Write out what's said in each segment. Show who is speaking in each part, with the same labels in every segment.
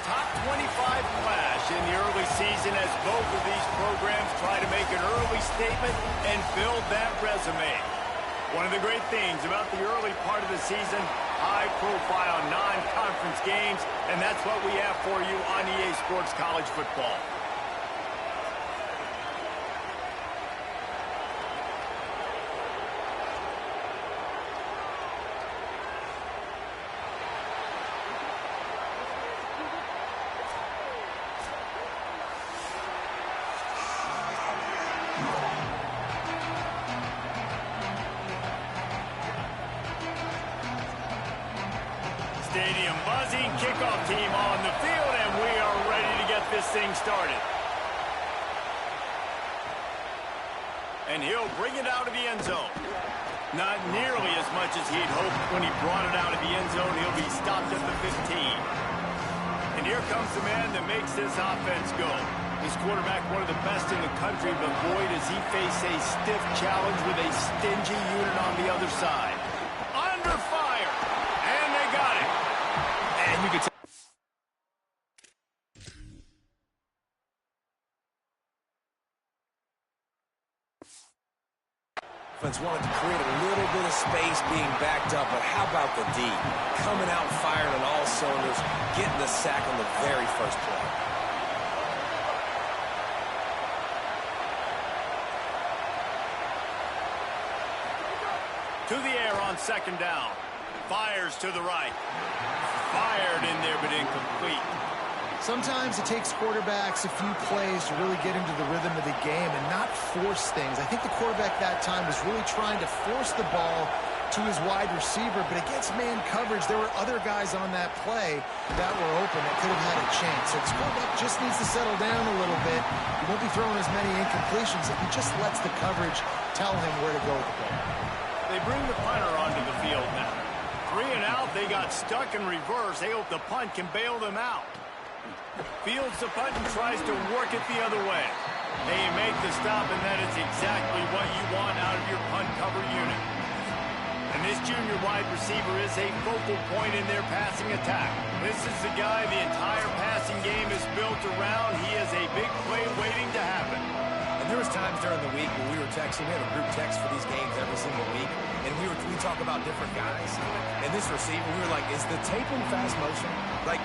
Speaker 1: top 25 flash in the early season as both of these programs try to make an early statement and build that resume. One of the great things about the early part of the season, high-profile non-conference games, and that's what we have for you on EA Sports College Football. Stadium buzzing, kickoff team on the field, and we are ready to get this thing started. And he'll bring it out of the end zone. Not nearly as much as he'd hoped when he brought it out of the end zone. He'll be stopped at the 15. And here comes the man that makes this offense go. His quarterback, one of the best in the country, but boy, does he face a stiff challenge with a stingy unit on the other side. Under fire, and they got it. And you can tell.
Speaker 2: Offense wanted to create a little bit of space being backed up, but how about the D? Coming out firing on all cylinders, getting the sack on the very first play.
Speaker 1: To the air on second down. Fires to the right. Fired in there, but incomplete.
Speaker 3: Sometimes it takes quarterbacks a few plays to really get into the rhythm of the game and not force things. I think the quarterback that time was really trying to force the ball to his wide receiver, but against man coverage, there were other guys on that play that were open that could have had a chance. So the quarterback just needs to settle down a little bit. He won't be throwing as many incompletions if he just lets the coverage tell him where to go with the ball.
Speaker 1: They bring the punter onto the field now. 3 and out, they got stuck in reverse. They hope the punt can bail them out. Fields the punt and tries to work it the other way. They make the stop, and that is exactly what you want out of your punt cover unit. And this junior wide receiver is a focal point in their passing attack. This is the guy the entire passing game is built around. He is a big play waiting to happen.
Speaker 2: And there was times during the week when we were texting. We had a group text for these games every single week, and we talk about different guys. And this receiver, we were like, is the tape in fast motion? Like,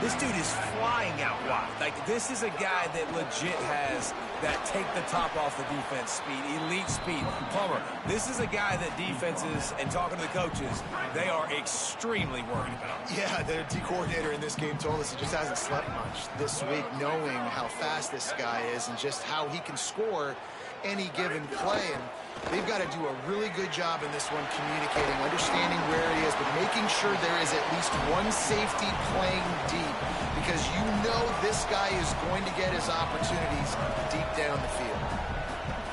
Speaker 2: this dude is flying out wide. Like, this is a guy that legit has that take the top off the defense speed, elite speed. Palmer, this is a guy that defenses, and talking to the coaches, they are extremely worried about.
Speaker 3: Yeah, the D coordinator in this game told us he just hasn't slept much this week, knowing how fast this guy is and just how he can score any given play. And they've got to do a really good job in this one communicating, understanding where he is, but making sure there is at least one safety playing deep, because you know this guy is going to get his opportunities deep down the field.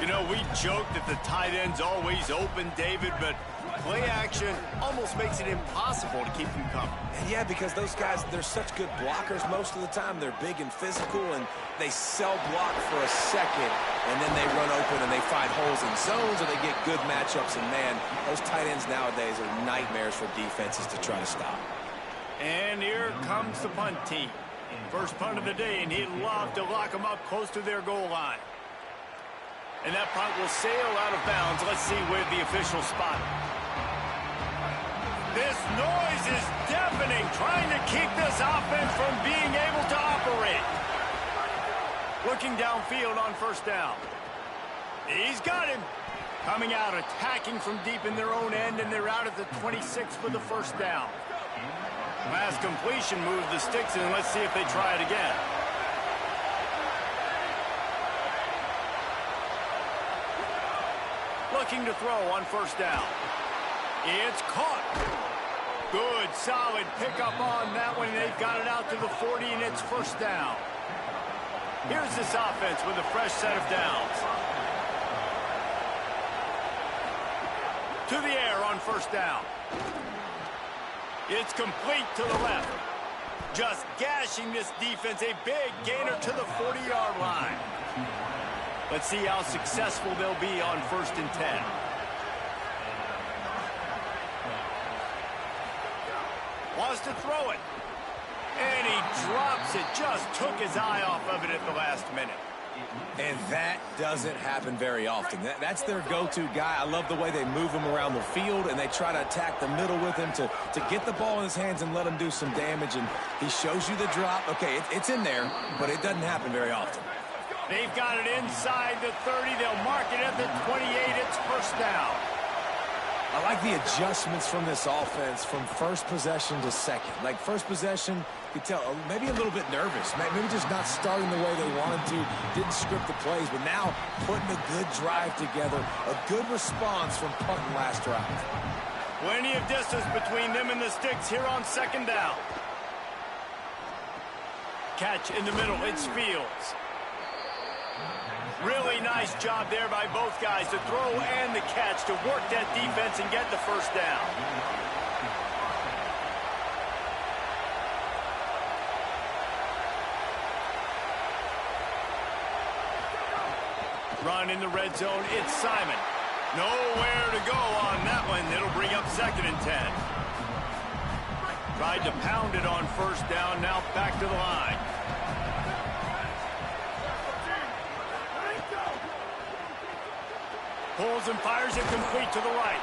Speaker 1: You know, we joke that the tight end's always open, David, but play action almost makes it impossible to keep him coming.
Speaker 2: And yeah, because those guys, they're such good blockers most of the time. They're big and physical, and they sell block for a second, and then they run open and they find holes in zones, or they get good matchups. And man, those tight ends nowadays are nightmares for defenses to try to stop.
Speaker 1: And here comes the punt team. First punt of the day, and he'd love to lock them up close to their goal line. And that punt will sail out of bounds. Let's see where the official spot it. This noise is deafening, trying to keep this offense from being able to operate. Looking downfield on first down. He's got him. Coming out, attacking from deep in their own end, and they're out at the 26 for the first down. Last completion moved the sticks, and let's see if they try it again. Looking to throw on first down. It's caught. Good, solid pickup on that one. They've got it out to the 40, and it's first down. Here's this offense with a fresh set of downs. To the air on first down. It's complete to the left. Just gashing this defense. A big gainer to the 40-yard line. Let's see how successful they'll be on 1st and 10. Wants to throw it. And he drops it. Just took his eye off of it at the last minute.
Speaker 2: And that doesn't happen very often. That's their go-to guy. I love the way they move him around the field, and they try to attack the middle with him to get the ball in his hands and let him do some damage. And he shows you the drop. Okay, it's in there, but it doesn't happen very often.
Speaker 1: They've got it inside the 30. They'll mark it at the 28. It's first down.
Speaker 2: I like the adjustments from this offense from first possession to second. Like first possession, you could tell maybe a little bit nervous. Maybe just not starting the way they wanted to. Didn't script the plays, but now putting a good drive together. A good response from punting last drive.
Speaker 1: Plenty of distance between them and the sticks here on second down. Catch in the middle. It's Fields. Really nice job there by both guys, the throw and the catch, to work that defense and get the first down. Run in the red zone, it's Simon. Nowhere to go on that one. It'll bring up 2nd and 10. Tried to pound it on first down, now back to the line. Pulls and fires it complete to the right.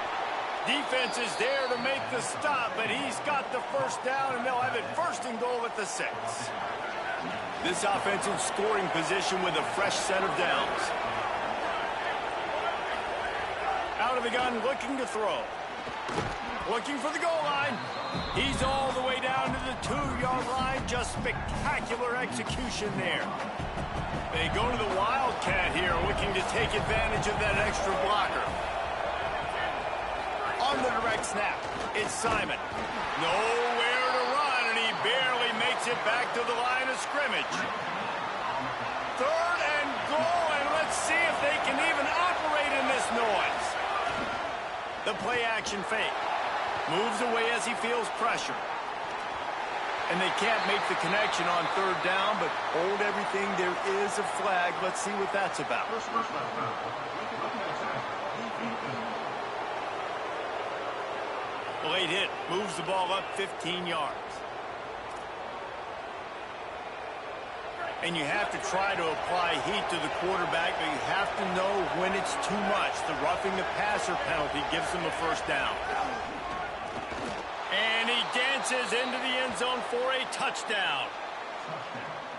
Speaker 1: Defense is there to make the stop, but he's got the first down, and they'll have it 1st and goal at the 6. This offensive scoring position with a fresh set of downs. Out of the gun, looking to throw. Looking for the goal line. He's all the way down to the 2-yard line. Just spectacular execution there. They go to the Wildcat here, looking to take advantage of that extra blocker. On the direct snap, it's Simon. Nowhere to run, and he barely makes it back to the line of scrimmage. 3rd and goal, and let's see if they can even operate in this noise. The play-action fake. Moves away as he feels pressure. And they can't make the connection on 3rd down, but hold everything. There is a flag. Let's see what that's about. Late hit. Moves the ball up 15 yards. And you have to try to apply heat to the quarterback, but you have to know when it's too much. The roughing the passer penalty gives them a first down. And he dances into the end zone for a touchdown.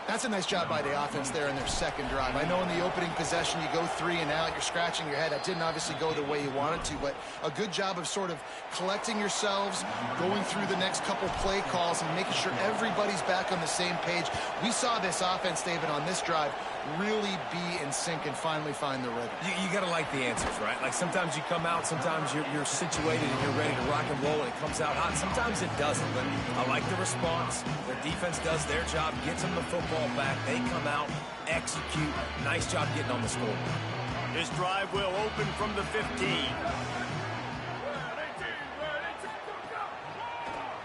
Speaker 3: That's a nice job by the offense there in their 2nd drive. I know in the opening possession you go 3 and out, you're scratching your head. That didn't obviously go the way you wanted to, but a good job of sort of collecting yourselves, going through the next couple play calls and making sure everybody's back on the same page. We saw this offense, David, on this drive really be in sync and finally find the rhythm.
Speaker 2: You got to like the answers, right? Like sometimes you come out, sometimes you're situated and you're ready to rock and roll and it comes out hot. Sometimes it doesn't, but I like the response. The defense does their job, gets them the football back. They come out, execute. Nice job getting on the scoreboard.
Speaker 1: This drive will open from the 15.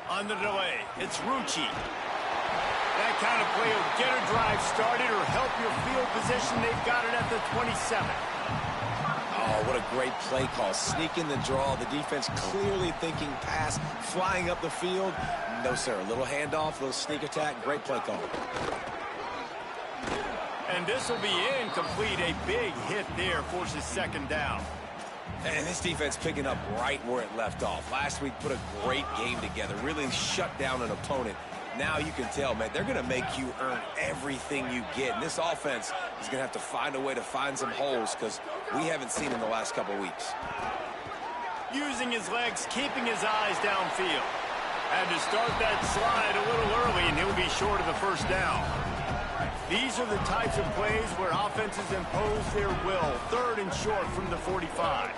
Speaker 1: On the delay, it's Rucci. That kind of play will get a drive started or help your field position. They've got it at the 27.
Speaker 2: Oh, what a great play call. Sneak in the draw. The defense clearly thinking pass, flying up the field. No, sir. A little handoff, a little sneak attack. Great play call.
Speaker 1: And this will be incomplete. A big hit there forces 2nd down.
Speaker 2: And this defense picking up right where it left off. Last week put a great game together. Really shut down an opponent. Now you can tell, man, they're going to make you earn everything you get. And this offense is going to have to find a way to find some holes because we haven't seen in the last couple weeks.
Speaker 1: Using his legs, keeping his eyes downfield. Had to start that slide a little early, and he'll be short of the first down. These are the types of plays where offenses impose their will. 3rd and short from the 45.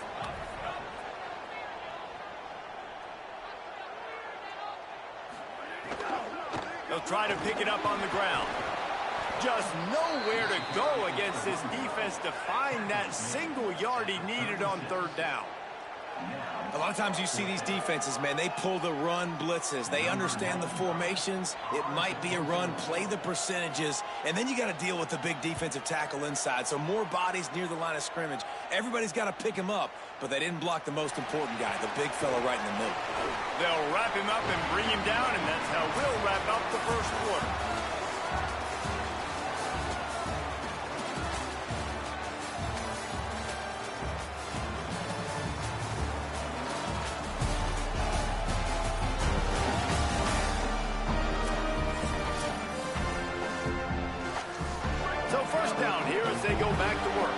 Speaker 1: They'll try to pick it up on the ground. Just nowhere to go against this defense to find that single yard he needed on 3rd down.
Speaker 2: A lot of times you see these defenses, man, they pull the run blitzes. They understand the formations. It might be a run, play the percentages, and then you got to deal with the big defensive tackle inside. So more bodies near the line of scrimmage. Everybody's got to pick him up, but they didn't block the most important guy, the big fella right in the middle.
Speaker 1: They'll wrap him up and bring him down, and that's how we'll wrap up the first quarter. So first down here as they go back to work.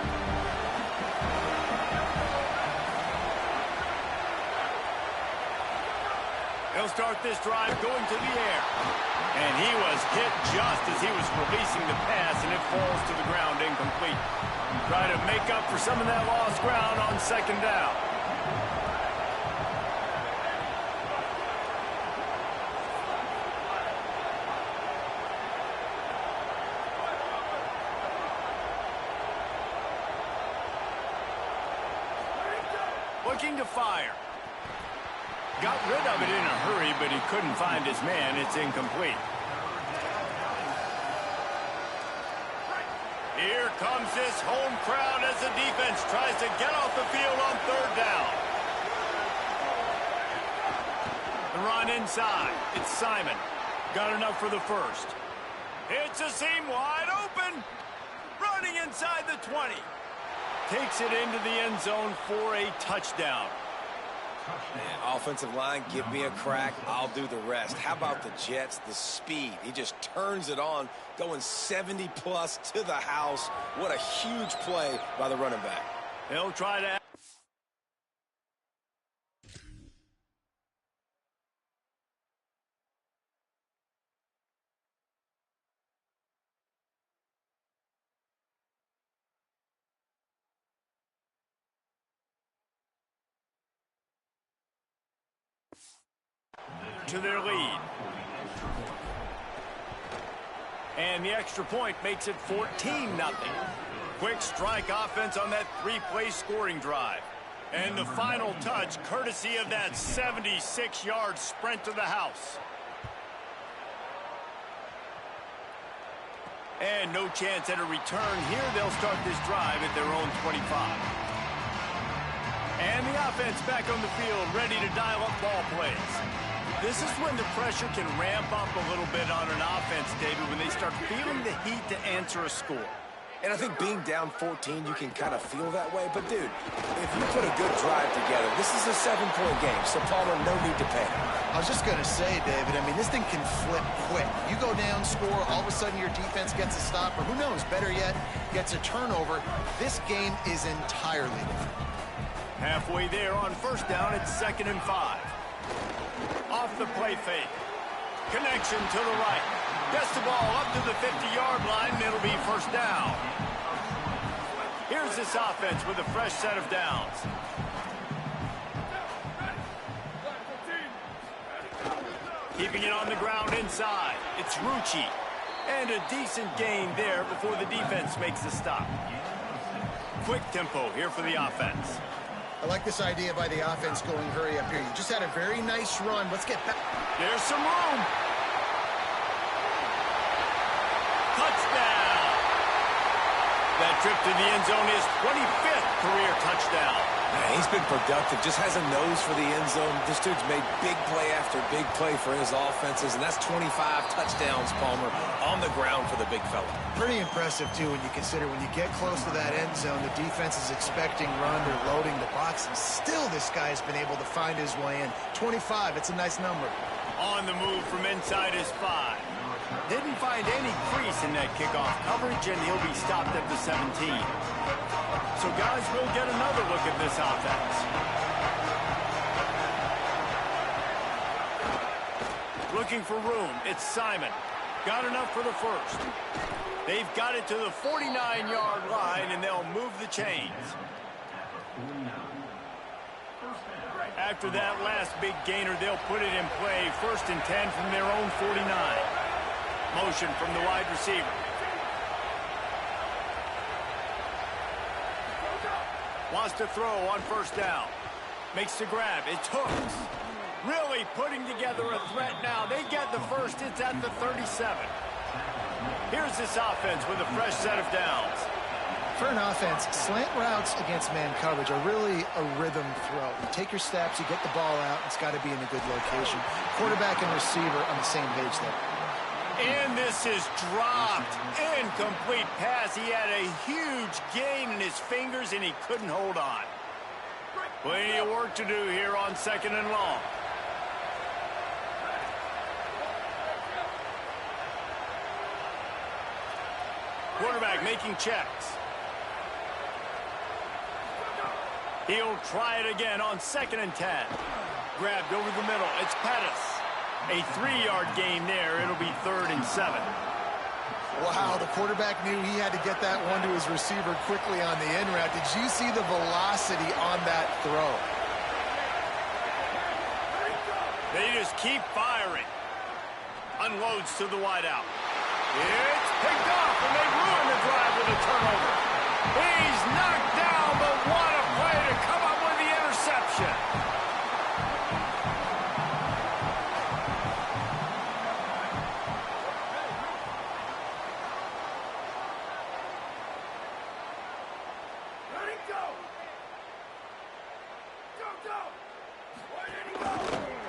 Speaker 1: He'll start this drive going to the air. And he was hit just as he was releasing the pass, and it falls to the ground incomplete. Try to make up for some of that lost ground on second down. Looking to fire. Got rid of it in a hurry, but he couldn't find his man. It's incomplete. Here comes this home crowd as the defense tries to get off the field on third down. The run inside. It's Simon. Got enough for the first. It's a seam wide open. Running inside the 20. Takes it into the end zone for a touchdown.
Speaker 2: Man, offensive line, give me a crack. I'll do the rest. How about the Jets? The speed. He just turns it on, going 70-plus to the house. What a huge play by the running back.
Speaker 1: He'll try to... to their lead. And the extra point makes it 14-0. Quick strike offense on that three-play scoring drive. And the final touch, courtesy of that 76-yard sprint to the house. And no chance at a return here. They'll start this drive at their own 25. And the offense back on the field, ready to dial up ball plays. This is when the pressure can ramp up a little bit on an offense, David, when they start feeling the heat to answer a score.
Speaker 2: And I think being down 14, you can kind of feel that way. But, dude, if you put a good drive together, this is a 7-point game, so Palmer, no need to panic.
Speaker 3: I was just going to say, David, I mean, this thing can flip quick. You go down, score, all of a sudden your defense gets a stop, or who knows, better yet, gets a turnover. This game is entirely different.
Speaker 1: Halfway there on first down, it's 2nd and 5. Off the play fake. Connection to the right. Gets the ball up to the 50-yard line, and it'll be first down. Here's this offense with a fresh set of downs. Keeping it on the ground inside. It's Rucci. And a decent gain there before the defense makes the stop. Quick tempo here for the offense.
Speaker 3: I like this idea by the offense going hurry up here. You just had a very nice run. Let's get back.
Speaker 1: There's some room. Touchdown. That trip to the end zone is 25th career touchdown.
Speaker 2: Man, he's been productive, just has a nose for the end zone. This dude's made big play after big play for his offenses, and that's 25 touchdowns, Palmer, on the ground for the big fella.
Speaker 3: Pretty impressive, too, when you consider when you get close to that end zone, the defense is expecting run or loading the box, and still this guy's been able to find his way in. 25, it's a nice number.
Speaker 1: On the move from inside his 5. Didn't find any crease in that kickoff coverage, and he'll be stopped at the 17. So, guys, we'll get another look at this offense. Looking for room. It's Simon. Got enough for the first. They've got it to the 49-yard line, and they'll move the chains. After that last big gainer, they'll put it in play. 1st and 10 from their own 49. Motion from the wide receiver. Wants to throw on first down. Makes the grab. It's hooks. Really putting together a threat now. They get the first. It's at the 37. Here's this offense with a fresh set of downs.
Speaker 3: For an offense, slant routes against man coverage are really a rhythm throw. You take your steps, you get the ball out, it's got to be in a good location. Quarterback and receiver on the same page there.
Speaker 1: And this is dropped. Incomplete pass. He had a huge gain in his fingers, and he couldn't hold on. Plenty of work to do here on 2nd and long. Quarterback making checks. He'll try it again on 2nd and 10. Grabbed over the middle. It's Pettis. A 3-yard gain there. It'll be 3rd and 7.
Speaker 3: Wow, the quarterback knew he had to get that one to his receiver quickly on the in route. Did you see the velocity on that throw?
Speaker 1: They just keep firing. Unloads to the wideout. It's picked off, and they ruin the drive with a turnover. He's knocked down, but what a play to come up with the interception.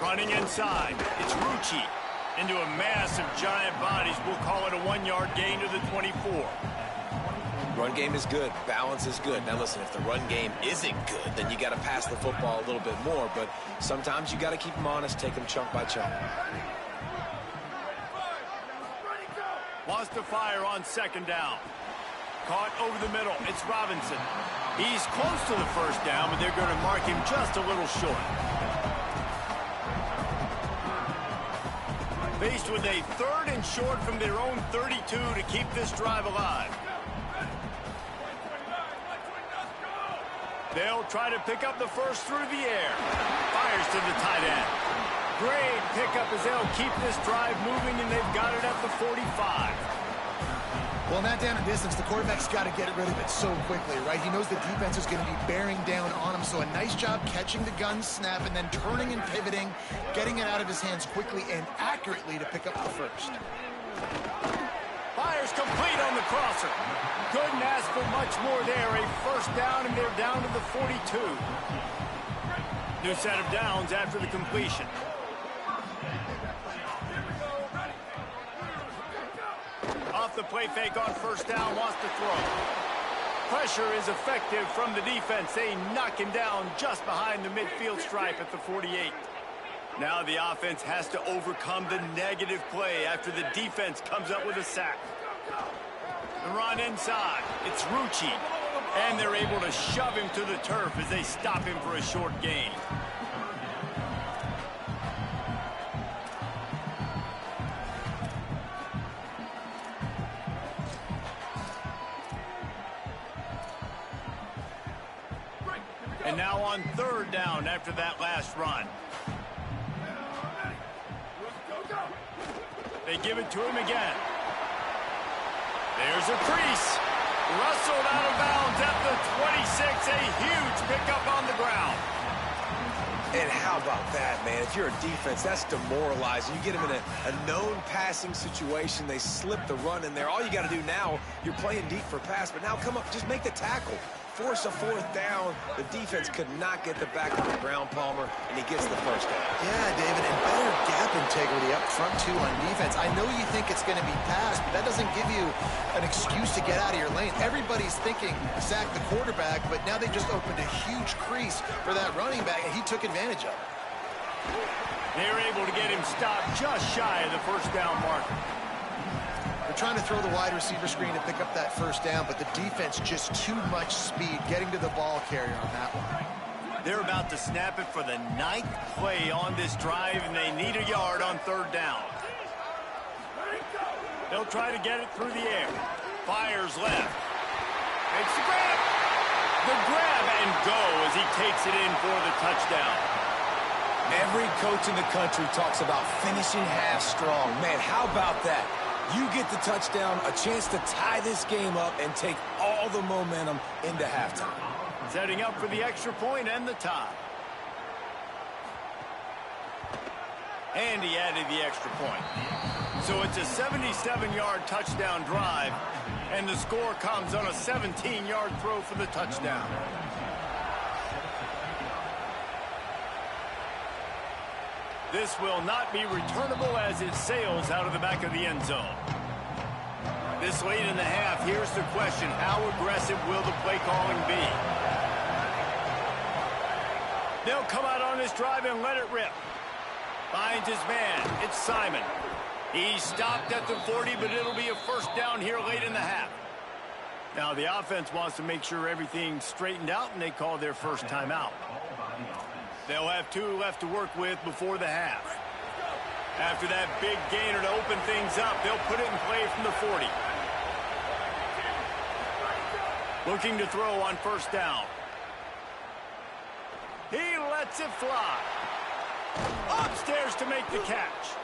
Speaker 1: Running inside, it's Rucci. Into a mass of giant bodies. We'll call it a 1-yard gain to the 24.
Speaker 2: Run game is good. Balance is good. Now, listen, if the run game isn't good, then you got to pass the football a little bit more. But sometimes you got to keep them honest, take them chunk by chunk.
Speaker 1: Wants to fire on 2nd down. Caught over the middle. It's Robinson. He's close to the first down, but they're going to mark him just a little short. Faced with a 3rd and short from their own 32 to keep this drive alive. They'll try to pick up the first through the air. Fires to the tight end. Great pickup as they'll keep this drive moving, and they've got it at the 45.
Speaker 3: Well, not down a distance, the quarterback's got to get rid of it so quickly, right? He knows the defense is going to be bearing down on him, so a nice job catching the gun snap and then turning and pivoting, getting it out of his hands quickly and accurately to pick up the first.
Speaker 1: Fires complete on the crosser. Couldn't ask for much more there. A first down, and they're down to the 42. New set of downs after the completion. Off the play fake on first down, wants to throw. Pressure is effective from the defense. They knock him down just behind the midfield stripe at the 48. Now the offense has to overcome the negative play after the defense comes up with a sack. The run inside. It's Rucci. And they're able to shove him to the turf as they stop him for a short gain. And now on 3rd down after that last run. They give it to him again. There's a crease. Rustled out of bounds at the 26. A huge pickup on the ground.
Speaker 2: And how about that, man? If you're a defense, that's demoralizing. You get them in a known passing situation. They slip the run in there. All you got to do now, you're playing deep for pass, but now come up, just make the tackle. Force a 4th down. The defense could not get the back on the ground, Palmer, and he gets the first down.
Speaker 3: Yeah, David, and better gap integrity up front, too, on defense. I know you think it's going to be passed, but that doesn't give you an excuse to get out of your lane. Everybody's thinking sack the quarterback, but now they just opened a huge crease for that running back, and he took advantage of it.
Speaker 1: They're able to get him stopped just shy of the first down marker.
Speaker 3: They're trying to throw the wide receiver screen to pick up that first down, but the defense just too much speed getting to the ball carrier on that one.
Speaker 1: They're about to snap it for the 9th play on this drive, and they need a yard on 3rd down. They'll try to get it through the air. Fires left. Makes the grab. The grab and go as he takes it in for the touchdown.
Speaker 2: Every coach in the country talks about finishing half strong. Man, how about that? You get the touchdown, a chance to tie this game up and take all the momentum into halftime.
Speaker 1: Setting up for the extra point and the tie. And he added the extra point. So it's a 77-yard touchdown drive, and the score comes on a 17-yard throw for the touchdown. This will not be returnable as it sails out of the back of the end zone. This late in the half, here's the question: how aggressive will the play calling be? They'll come out on this drive and let it rip. Finds his man. It's Simon. He stopped at the 40, but it'll be a first down here late in the half. Now the offense wants to make sure everything's straightened out, and they call their first timeout. They'll have 2 left to work with before the half. After that big gainer to open things up, they'll put it in play from the 40. Looking to throw on first down. He lets it fly. Upstairs to make the catch.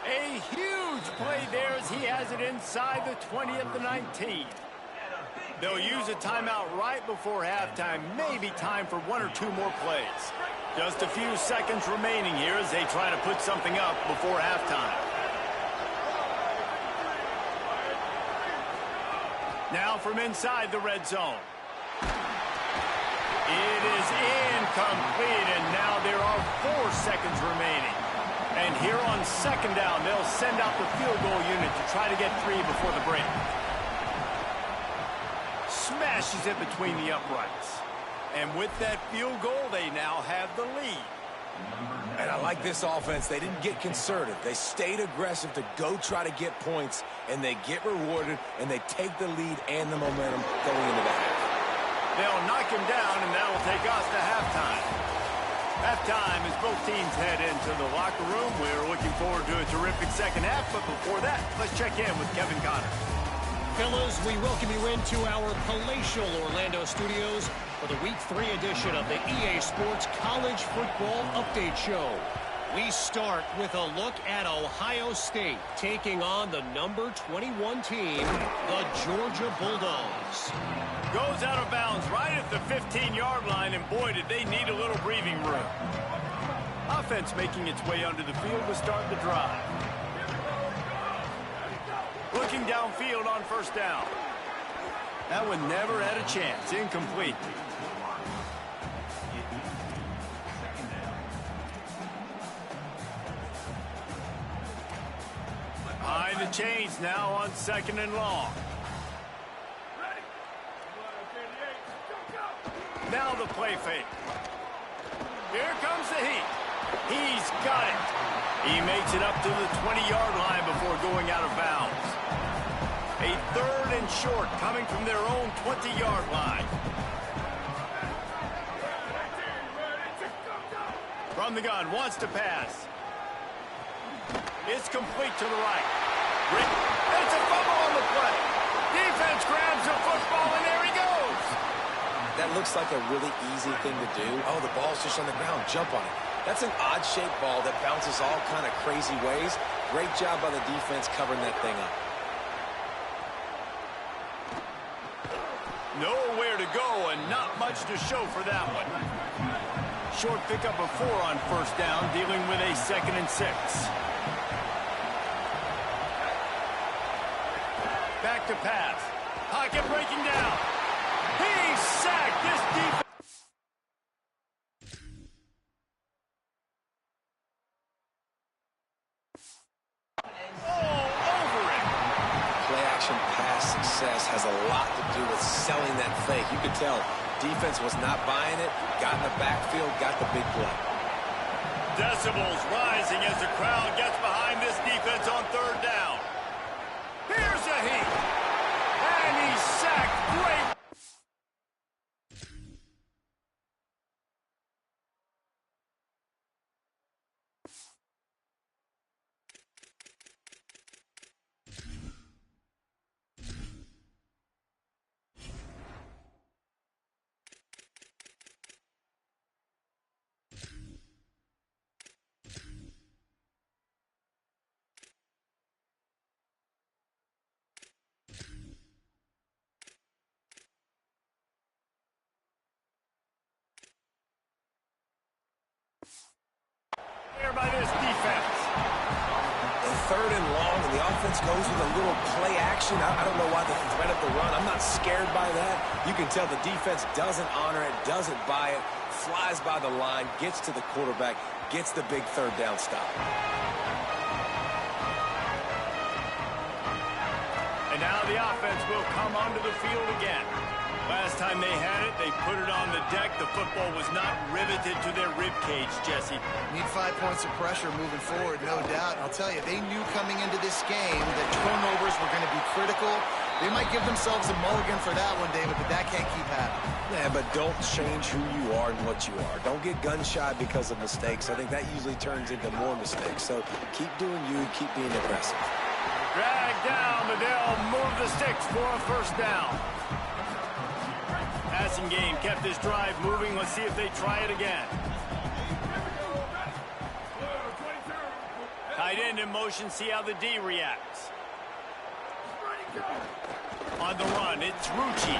Speaker 1: A huge play there as he has it inside the 20 at the 19. They'll use a timeout right before halftime. Maybe time for 1 or 2 more plays. Just a few seconds remaining here as they try to put something up before halftime. Now from inside the red zone. It is incomplete, and now there are 4 seconds remaining. And here on second down, they'll send out the field goal unit to try to get 3 before the break. Smashes it between the uprights. And with that field goal, they now have the lead.
Speaker 2: And I like this offense. They didn't get conservative. They stayed aggressive to go try to get points, and they get rewarded, and they take the lead and the momentum going into the half.
Speaker 1: They'll knock him down, and that'll take us to halftime. Halftime as both teams head into the locker room. We're looking forward to a terrific second half, but before that, let's check in with Kevin Connors.
Speaker 4: Fellas, we welcome you into our palatial Orlando studios for the Week 3 edition of the EA Sports College Football Update Show. We start with a look at Ohio State taking on the number 21 team, the Georgia Bulldogs.
Speaker 1: Goes out of bounds right at the 15-yard line, and boy, did they need a little breathing room. Offense making its way onto the field to start the drive. Looking downfield on first down. That one never had a chance. Incomplete. Behind the chains now on second and long. Now the play fake. Here comes the heat. He's got it. He makes it up to the 20-yard line before going out of bounds. A 3rd and short coming from their own 20-yard line. From the gun, wants to pass. It's complete to the right. It's a fumble on the play. Defense grabs the football, and there he goes.
Speaker 2: That looks like a really easy thing to do. Oh, the ball's just on the ground. Jump on it. That's an odd-shaped ball that bounces all kind of crazy ways. Great job by the defense covering that thing up.
Speaker 1: Nowhere to go and not much to show for that one. Short pickup of 4 on first down, dealing with a 2nd and 6. Back to pass. Pocket breaking down. He's sacked. This defense.
Speaker 2: Success has a lot to do with selling that fake. You could tell defense was not buying it, got in the backfield, got the big play.
Speaker 1: Decibels rising as the crowd gets behind this defense on third down. Here's a heat. And he's sacked. Great.
Speaker 2: goes with a little play action. I don't know why the threat of the run. I'm not scared by that. You can tell the defense doesn't honor it, doesn't buy it, flies by the line, gets to the quarterback, gets the big third down stop.
Speaker 1: And now the offense will come onto the field again. Last time they had it, they put it on the deck. The football was not riveted to their rib cage, Jesse.
Speaker 3: Need 5 points of pressure moving forward, no doubt. And I'll tell you, they knew coming into this game that turnovers were going to be critical. They might give themselves a mulligan for that one, David, but that can't keep happening.
Speaker 2: Yeah, but don't change who you are and what you are. Don't get gun-shy because of mistakes. I think that usually turns into more mistakes. So keep doing you, keep being aggressive.
Speaker 1: Drag down, but they'll move the sticks for a first down. Passing game kept this drive moving. Let's see if they try it again. Tight end in motion. See how the D reacts. On the run, it's Rucci.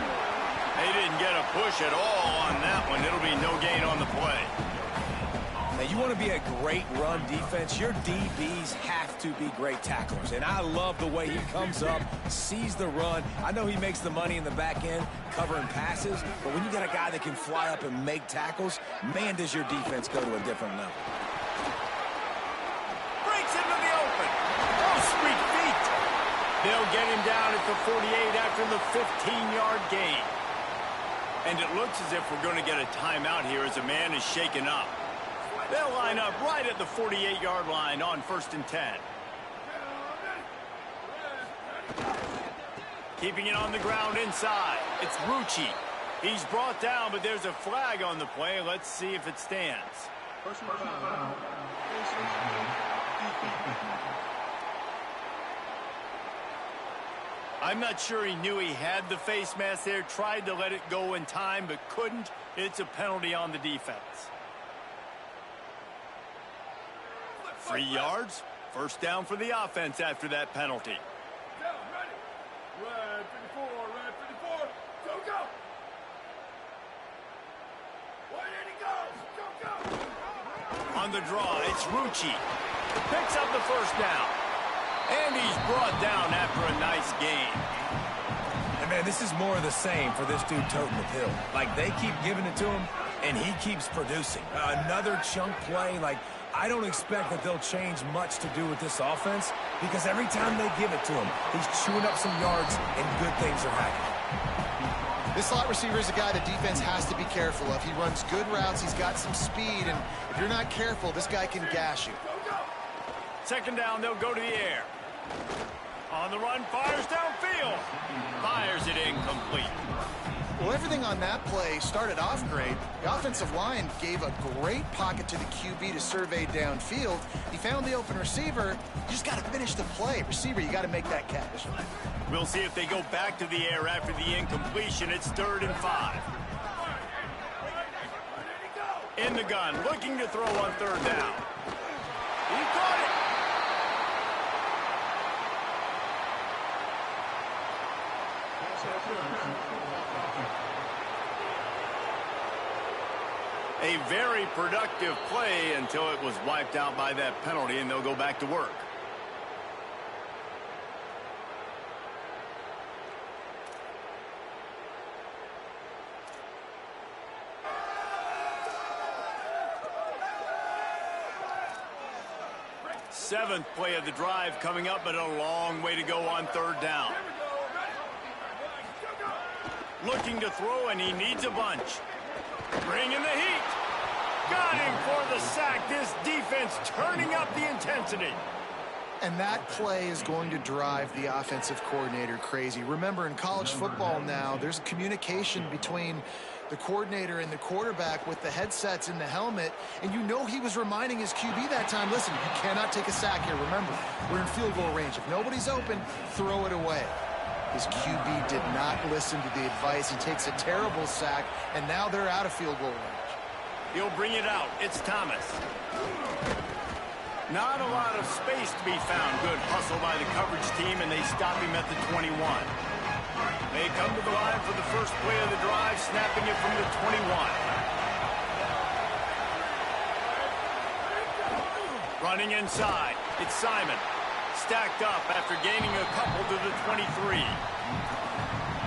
Speaker 1: They didn't get a push at all on that one. It'll be no gain on the play.
Speaker 2: Now, you want to be a great run defense, your DBs have to be great tacklers. And I love the way he comes up, sees the run. I know he makes the money in the back end covering passes, but when you got a guy that can fly up and make tackles, man, does your defense go to a different level.
Speaker 1: Breaks into the open. Oh, sweet feet. They'll get him down at the 48 after the 15-yard gain. And it looks as if we're going to get a timeout here as a man is shaken up. They'll line up right at the 48-yard line on 1st and 10. Keeping it on the ground inside. It's Rucci. He's brought down, but there's a flag on the play. Let's see if it stands. I'm not sure he knew he had the face mask there. Tried to let it go in time, but couldn't. It's a penalty on the defense. 3 yards. First down for the offense after that penalty.
Speaker 5: Red 54, red 54, go, go! Where did he go?
Speaker 1: On the draw, it's Rucci. Picks up the first down. And he's brought down after a nice gain.
Speaker 2: And, man, this is more of the same for this dude toting the pill. Like, they keep giving it to him, and he keeps producing. Another chunk play, like, I don't expect that they'll change much to do with this offense because every time they give it to him, he's chewing up some yards and good things are happening.
Speaker 3: This slot receiver is a guy the defense has to be careful of. He runs good routes. He's got some speed, and if you're not careful, this guy can gash you.
Speaker 1: Second down, they'll go to the air. On the run, fires downfield. Fires it incomplete.
Speaker 3: Well, everything on that play started off great. The offensive line gave a great pocket to the QB to survey downfield. He found the open receiver. You just got to finish the play. Receiver, you got to make that catch.
Speaker 1: We'll see if they go back to the air after the incompletion. It's 3rd and 5. In the gun, looking to throw on 3rd down. He caught it. A very productive play until it was wiped out by that penalty, and they'll go back to work. Seventh play of the drive coming up, but a long way to go on 3rd down. Looking to throw, and he needs a bunch. Bringing the heat. Got him for the sack. This defense turning up the intensity.
Speaker 3: And that play is going to drive the offensive coordinator crazy. Remember, in college football now, there's communication between the coordinator and the quarterback with the headsets in the helmet, and you know he was reminding his QB that time, listen, you cannot take a sack here. Remember, we're in field goal range. If nobody's open, throw it away. His QB did not listen to the advice. He takes a terrible sack, and now they're out of field goal range.
Speaker 1: He'll bring it out. It's Thomas. Not a lot of space to be found. Good hustle by the coverage team, and they stop him at the 21. They come to the line for the first play of the drive, snapping it from the 21. Running inside. It's Simon. stacked up after gaining a couple to the 23.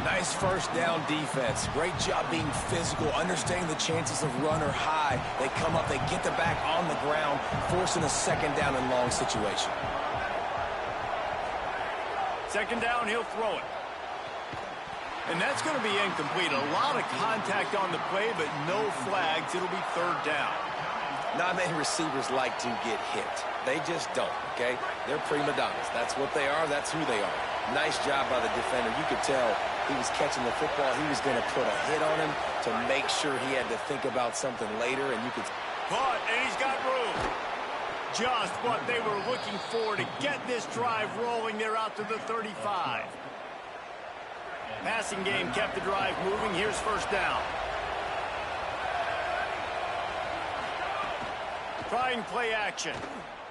Speaker 2: Nice first down defense. Great job being physical, understanding the chances of run are high. They come up, they get the back on the ground, forcing a second down and long situation.
Speaker 1: Second down, he'll throw it. And that's going to be incomplete. A lot of contact on the play, but no flags. It'll be third down.
Speaker 2: Not many receivers like to get hit. They just don't, okay? They're prima donnas. That's what they are. That's who they are. Nice job by the defender. You could tell he was catching the football. He was going to put a hit on him to make sure he had to think about something later, and you could...
Speaker 1: Caught, and he's got room. Just what they were looking for to get this drive rolling. They're out to the 35. Passing game kept the drive moving. Here's first down. Trying play action.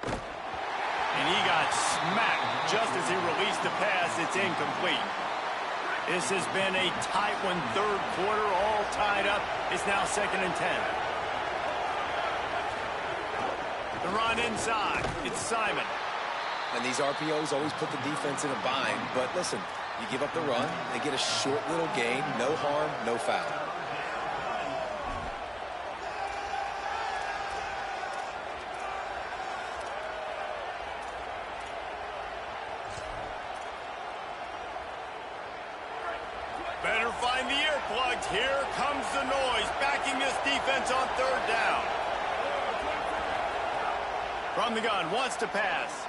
Speaker 1: And he got smacked just as he released the pass. It's incomplete. This has been a tight one, third quarter, all tied up. It's now 2nd and 10. The run inside. It's Simon.
Speaker 2: And these RPOs always put the defense in a bind. But listen, you give up the run, they get a short little gain, no harm, no foul.
Speaker 1: Better find the earplugs. Here comes the noise, backing this defense on third down. From the gun, wants to pass.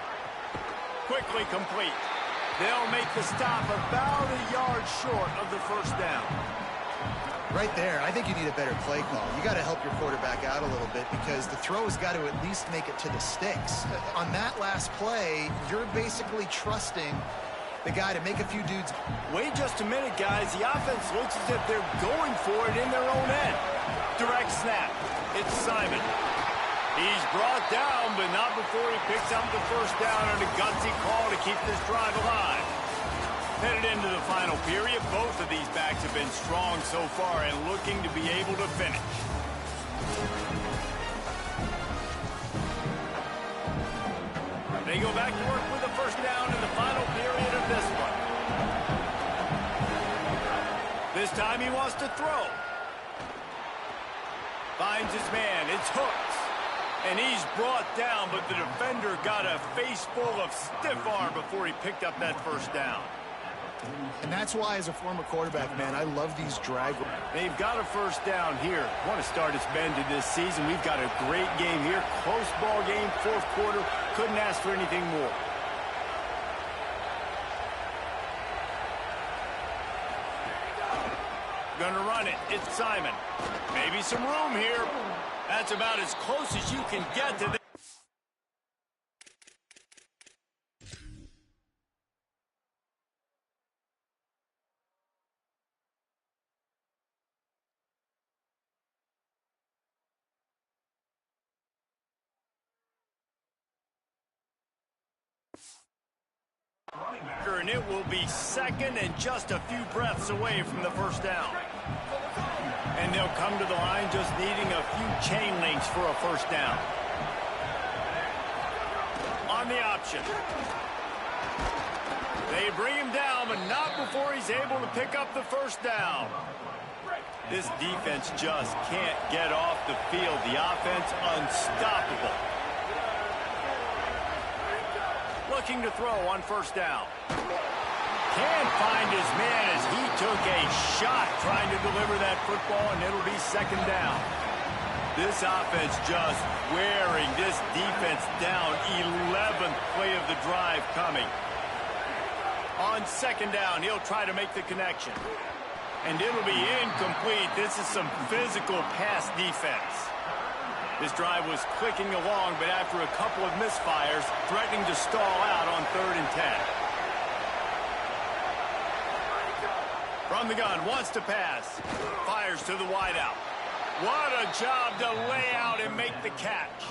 Speaker 1: Quickly complete. They'll make the stop about a yard short of the first down.
Speaker 3: Right there, I think you need a better play call. You got to help your quarterback out a little bit because the throw has got to at least make it to the sticks. On that last play, you're basically trusting the guy to make a few dudes.
Speaker 1: Wait just a minute, guys. The offense looks as if they're going for it in their own end. Direct snap. It's Simon. He's brought down, but not before he picks up the first down on a gutsy call to keep this drive alive. Headed into the final period, both of these backs have been strong so far and looking to be able to finish. They go back to work with the first down in the final period of this one. This time he wants to throw. Finds his man. It's Hooks. And he's brought down, but the defender got a face full of stiff arm before he picked up that first down.
Speaker 3: And that's why, as a former quarterback, man, I love these drag.
Speaker 1: They've got a first down here. What a start it's been to this season. We've got a great game here. Close ball game, fourth quarter. Couldn't ask for anything more. Gonna run it. It's Simon. Maybe some room here. That's about as close as you can get to this. And it will be second and just a few breaths away from the first down. And they'll come to the line just needing a few chain links for a first down. On the option. They bring him down, but not before he's able to pick up the first down. This defense just can't get off the field. The offense unstoppable. Looking to throw on first down. Can't find his man as he took a shot trying to deliver that football, and it'll be second down. This offense just wearing this defense down. 11th play of the drive coming. On second down, he'll try to make the connection. And it'll be incomplete. This is some physical pass defense. This drive was clicking along, but after a couple of misfires, threatening to stall out on 3rd and 10. From the gun, wants to pass. Fires to the wideout. What a job to lay out and make the catch.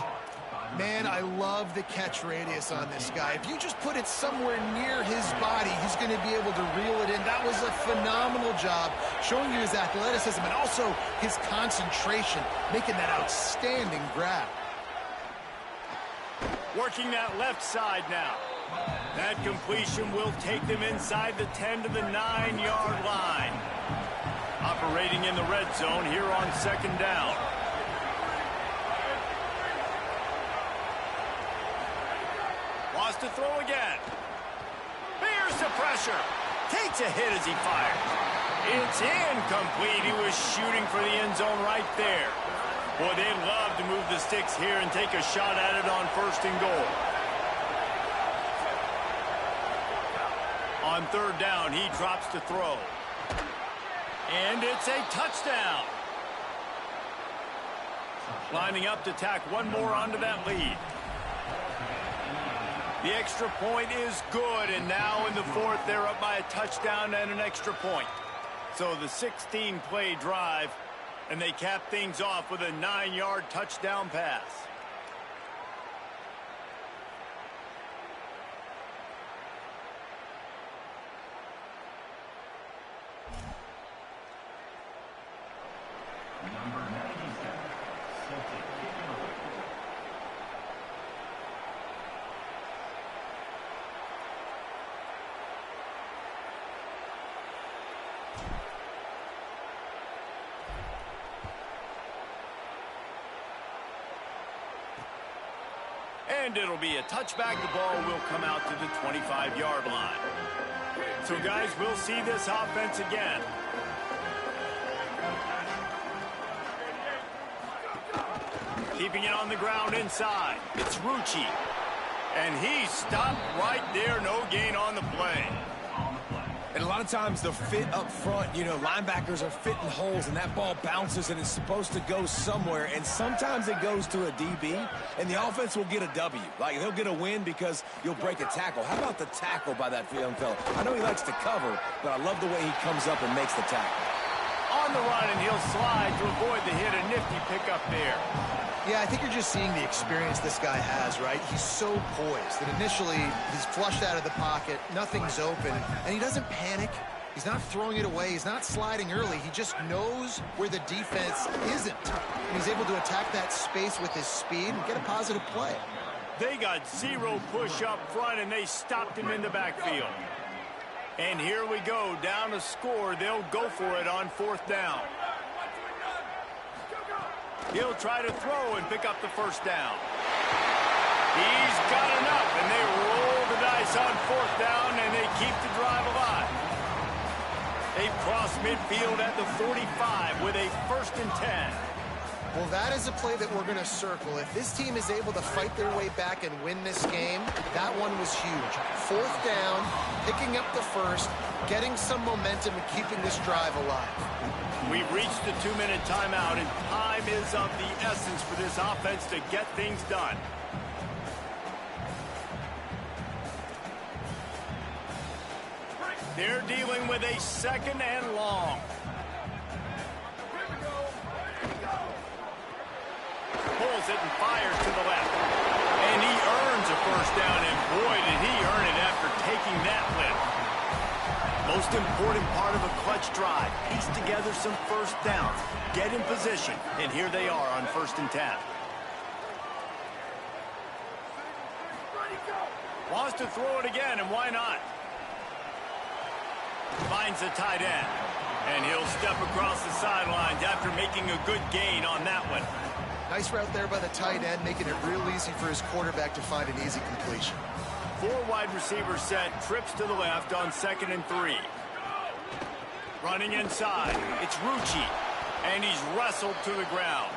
Speaker 3: Man, I love the catch radius on this guy. If you just put it somewhere near his body, he's going to be able to reel it in. That was a phenomenal job, showing you his athleticism and also his concentration, making that outstanding grab.
Speaker 1: Working that left side now. That completion will take them inside the 10 to the 9-yard line. Operating in the red zone here on second down. Wants to throw again. Bears the pressure. Takes a hit as he fires. It's incomplete. He was shooting for the end zone right there. Boy, they'd love to move the sticks here and take a shot at it on first and goal. On third down, he drops to throw. And it's a touchdown. Lining up to tack one more onto that lead. The extra point is good, and now in the fourth, they're up by a touchdown and an extra point. So the 16-play drive, and they cap things off with a 9-yard touchdown pass. And it'll be a touchback. The ball will come out to the 25-yard line. So, guys, we'll see this offense again. Keeping it on the ground inside. It's Rucci. And he's stopped right there. No gain on the play.
Speaker 2: And a lot of times the fit up front, you know, linebackers are fitting holes and that ball bounces and it's supposed to go somewhere. And sometimes it goes to a DB and the offense will get a W. Like they'll get a win because you'll break a tackle. How about the tackle by that young fella? I know he likes to cover, but I love the way he comes up and makes the tackle.
Speaker 1: On the run, and he'll slide to avoid the hit. A nifty pickup there.
Speaker 3: Yeah, I think you're just seeing the experience this guy has, right? He's so poised that initially he's flushed out of the pocket, nothing's open, and he doesn't panic. He's not throwing it away. He's not sliding early. He just knows where the defense isn't. And he's able to attack that space with his speed and get a positive play.
Speaker 1: They got zero push up front, and they stopped him in the backfield. And here we go, down to score. They'll go for it on fourth down. He'll try to throw and pick up the first down. He's got enough, and they roll the dice on fourth down, and they keep the drive alive. They cross midfield at the 45 with a 1st and 10.
Speaker 3: Well, that is a play that we're going to circle. If this team is able to fight their way back and win this game, that one was huge. 4th down, picking up the first, getting some momentum and keeping this drive alive.
Speaker 1: We've reached the 2-minute timeout, and time is of the essence for this offense to get things done. They're dealing with a 2nd and long. Pulls it and fires to the left. And he earns a 1st down, and boy, did he earn it after taking that lift. Most important part of a clutch drive. Piece together some 1st downs. Get in position, and here they are on 1st and 10. Wants to throw it again, and why not? Finds the tight end, and he'll step across the sidelines after making a good gain on that one.
Speaker 3: Nice route there by the tight end, making it real easy for his quarterback to find an easy completion.
Speaker 1: 4 wide receivers set, trips to the left on 2nd and 3. Running inside, it's Rucci, and he's wrestled to the ground.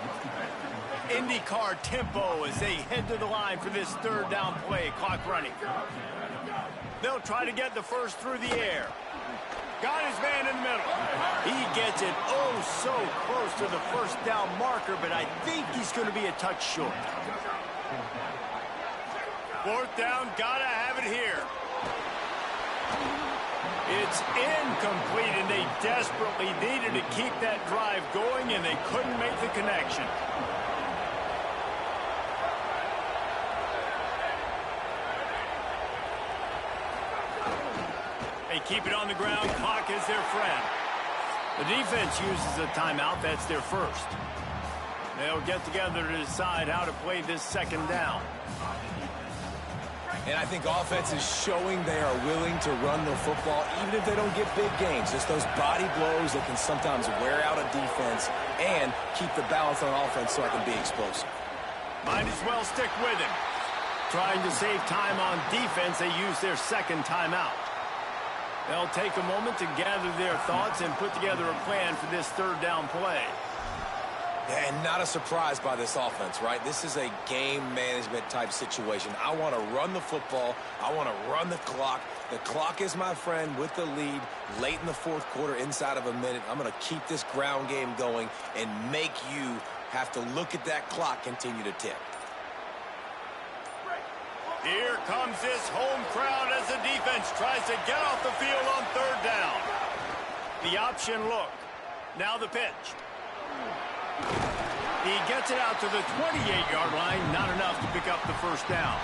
Speaker 1: IndyCar tempo as they head to the line for this 3rd down play, clock running. They'll try to get the first through the air. Got his man in the middle. He gets it oh so close to the 1st down marker, but I think he's going to be a touch short. 4th down, gotta have it here. It's incomplete, and they desperately needed to keep that drive going, and they couldn't make the connection. They keep it on the ground. Clock is their friend. The defense uses a timeout. That's their 1st. They'll get together to decide how to play this 2nd down.
Speaker 2: And I think offense is showing they are willing to run the football, even if they don't get big gains. Just those body blows that can sometimes wear out a defense and keep the balance on offense so I can be explosive.
Speaker 1: Might as well stick with him. Trying to save time on defense, they use their second timeout. They'll take a moment to gather their thoughts and put together a plan for this third down play.
Speaker 2: Yeah, and not a surprise by this offense, right? This is a game management type situation. I want to run the football. I want to run the clock. The clock is my friend with the lead late in the fourth quarter, inside of a minute. I'm going to keep this ground game going and make you have to look at that clock continue to tick.
Speaker 1: Here comes this home crowd as the defense tries to get off the field on third down. The option look. Now the pitch. He gets it out to the 28-yard line. Not enough to pick up the first down.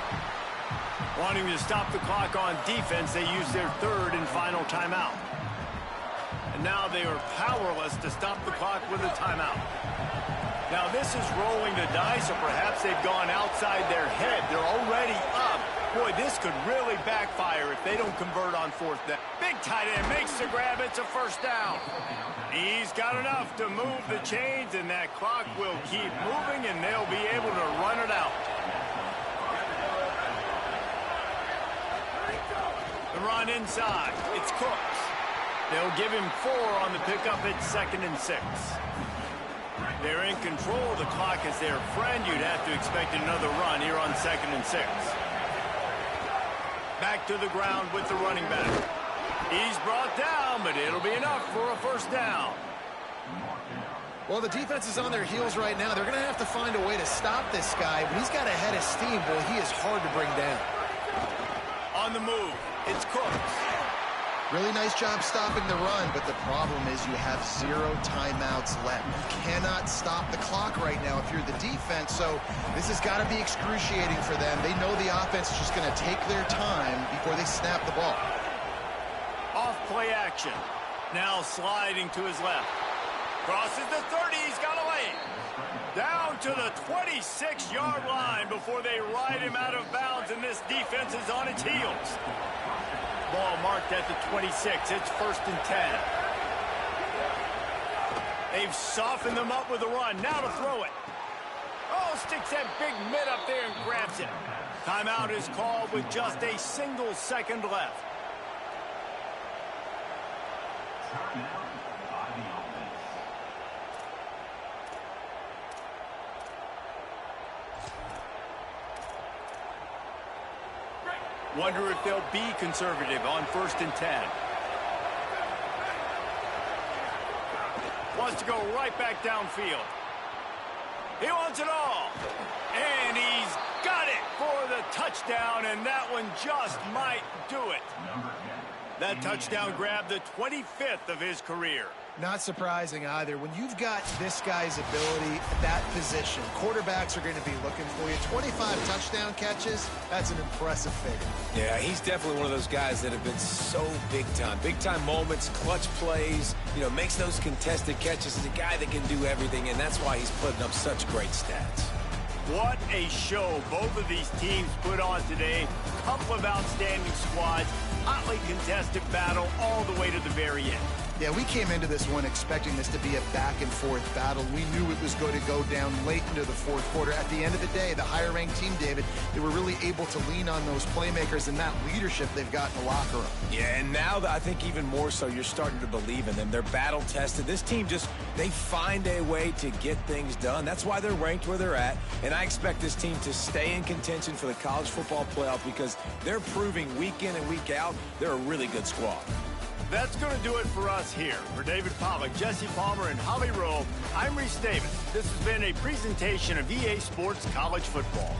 Speaker 1: Wanting to stop the clock on defense, they use their third and final timeout. And now they are powerless to stop the clock with a timeout. Now this is rolling the dice, or perhaps they've gone outside their head. They're already up. Boy, this could really backfire if they don't convert on fourth down. Big tight end makes the grab. It's a first down. He's got enough to move the chains, and that clock will keep moving, and they'll be able to run it out. The run inside. It's Cooks. They'll give him 4 on the pickup at 2nd and 6. They're in control of the clock as their friend. You'd have to expect another run here on 2nd and 6. Back to the ground with the running back. He's brought down, but it'll be enough for a first down.
Speaker 3: Well, the defense is on their heels right now. They're going to have to find a way to stop this guy. When he's got a head of steam, boy, he is hard to bring down.
Speaker 1: On the move, it's Cooks.
Speaker 3: Really nice job stopping the run, but the problem is you have 0 timeouts left. You cannot stop the clock right now if you're the defense, so this has got to be excruciating for them. They know the offense is just going to take their time before they snap the ball.
Speaker 1: Off play action. Now sliding to his left. Crosses the 30. He's got a lane. Down to the 26-yard line before they ride him out of bounds, and this defense is on its heels. Ball marked at the 26. It's 1st and 10. They've softened them up with a run. Now to throw it. Oh, sticks that big mitt up there and grabs it. Timeout is called with just a single second left. Wonder if they'll be conservative on 1st and 10. Wants to go right back downfield. He wants it all. And he's got it for the touchdown, and that one just might do it. That touchdown grabbed the 25th of his career.
Speaker 3: Not surprising either. When you've got this guy's ability at that position, quarterbacks are going to be looking for you. 25 touchdown catches, that's an impressive figure.
Speaker 2: Yeah, he's definitely one of those guys that have been so big time. Big time moments, clutch plays, makes those contested catches. He's a guy that can do everything, and that's why he's putting up such great stats.
Speaker 1: What a show both of these teams put on today. Couple of outstanding squads, hotly contested battle all the way to the very end.
Speaker 3: Yeah, we came into this one expecting this to be a back-and-forth battle. We knew it was going to go down late into the fourth quarter. At the end of the day, the higher-ranked team, David, they were really able to lean on those playmakers and that leadership they've got in the locker room.
Speaker 2: Yeah, and now I think even more so, you're starting to believe in them. They're battle-tested. This team they find a way to get things done. That's why they're ranked where they're at, and I expect this team to stay in contention for the college football playoff because they're proving week in and week out they're a really good squad.
Speaker 1: That's going to do it for us here. For David Pollack, Jesse Palmer, and Holly Rowe, I'm Reese Davis. This has been a presentation of EA Sports College Football.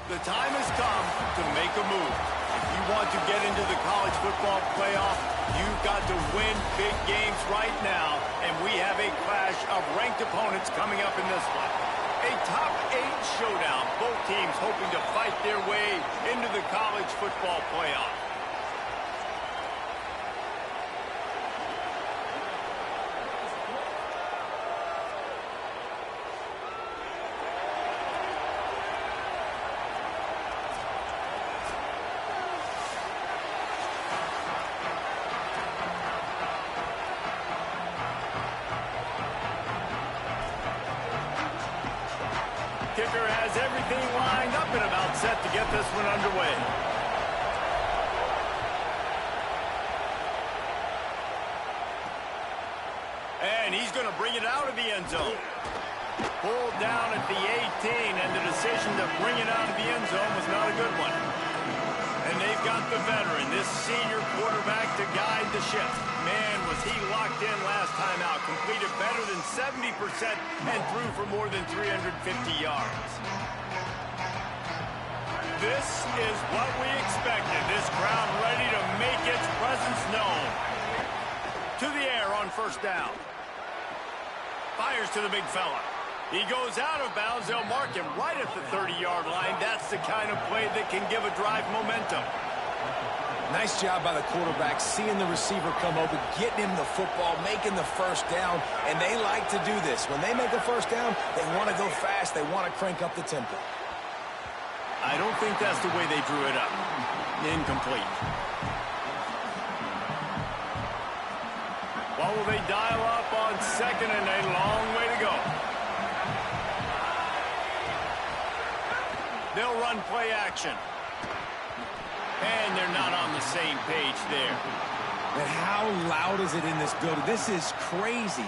Speaker 1: The time has come to make a move. If you want to get into the college football playoff, you've got to win big games right now, and we have a clash of ranked opponents coming up in this one. A top 8 showdown, both teams hoping to fight their way into the college football playoff. Kicker has everything lined up and about set to get this one underway. And he's going to bring it out of the end zone. Pulled down at the 18, and the decision to bring it out of the end zone was not a good one. And they've got the veteran, this senior quarterback, to guide the ship. Man, was he locked in last time out. Completed better than 70% and threw for more than 350 yards. This is what we expected. This crowd ready to make its presence known. To the air on first down. Fires to the big fella. He goes out of bounds. They'll mark him right at the 30-yard line. That's the kind of play that can give a drive momentum.
Speaker 2: Nice job by the quarterback, seeing the receiver come open, getting him the football, making the first down, and they like to do this. When they make a first down, they want to go fast. They want to crank up the tempo.
Speaker 1: I don't think that's the way they drew it up. Incomplete. What will they dial up on second and a long way to go? They'll run play action. And they're not on the same page there.
Speaker 2: And how loud is it in this building? This is crazy.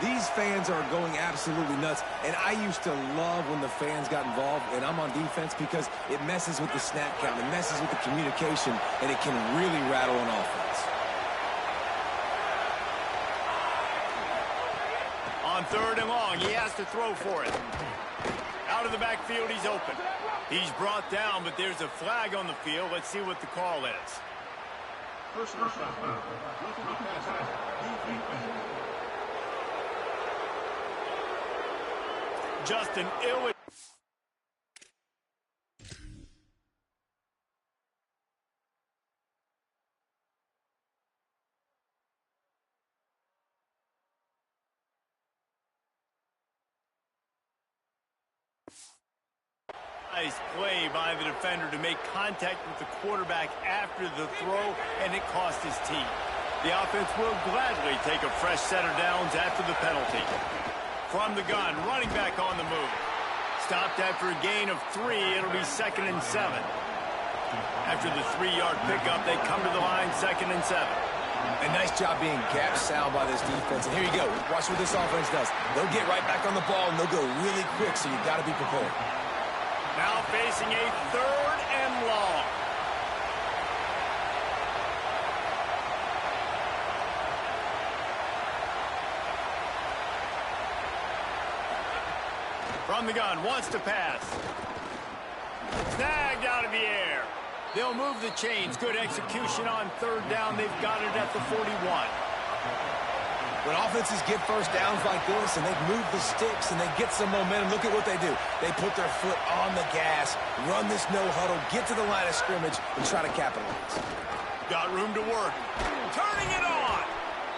Speaker 2: These fans are going absolutely nuts. And I used to love when the fans got involved, and I'm on defense, because it messes with the snap count, it messes with the communication, and it can really rattle an offense.
Speaker 1: On third and long, he has to throw for it. Out of the backfield, he's open. He's brought down, but there's a flag on the field. Let's see what the call is.
Speaker 5: Personal foul.
Speaker 1: Just an ill... Nice play by the defender to make contact with the quarterback after the throw, and it cost his team. The offense will gladly take a fresh set of downs after the penalty. From the gun, running back on the move. Stopped after a gain of 3, it'll be 2nd and 7. After the 3-yard pickup, they come to the line 2nd and 7.
Speaker 2: A nice job being gap sound by this defense. And here you go. Watch what this offense does. They'll get right back on the ball, and they'll go really quick, so you've got to be prepared.
Speaker 1: Now facing a 3rd and long. From the gun, wants to pass. Snagged out of the air. They'll move the chains. Good execution on 3rd down. They've got it at the 41.
Speaker 2: When offenses get first downs like this and they move the sticks and they get some momentum, look at what they do. They put their foot on the gas, run this no huddle, get to the line of scrimmage, and try to capitalize.
Speaker 1: Got room to work. Turning it on.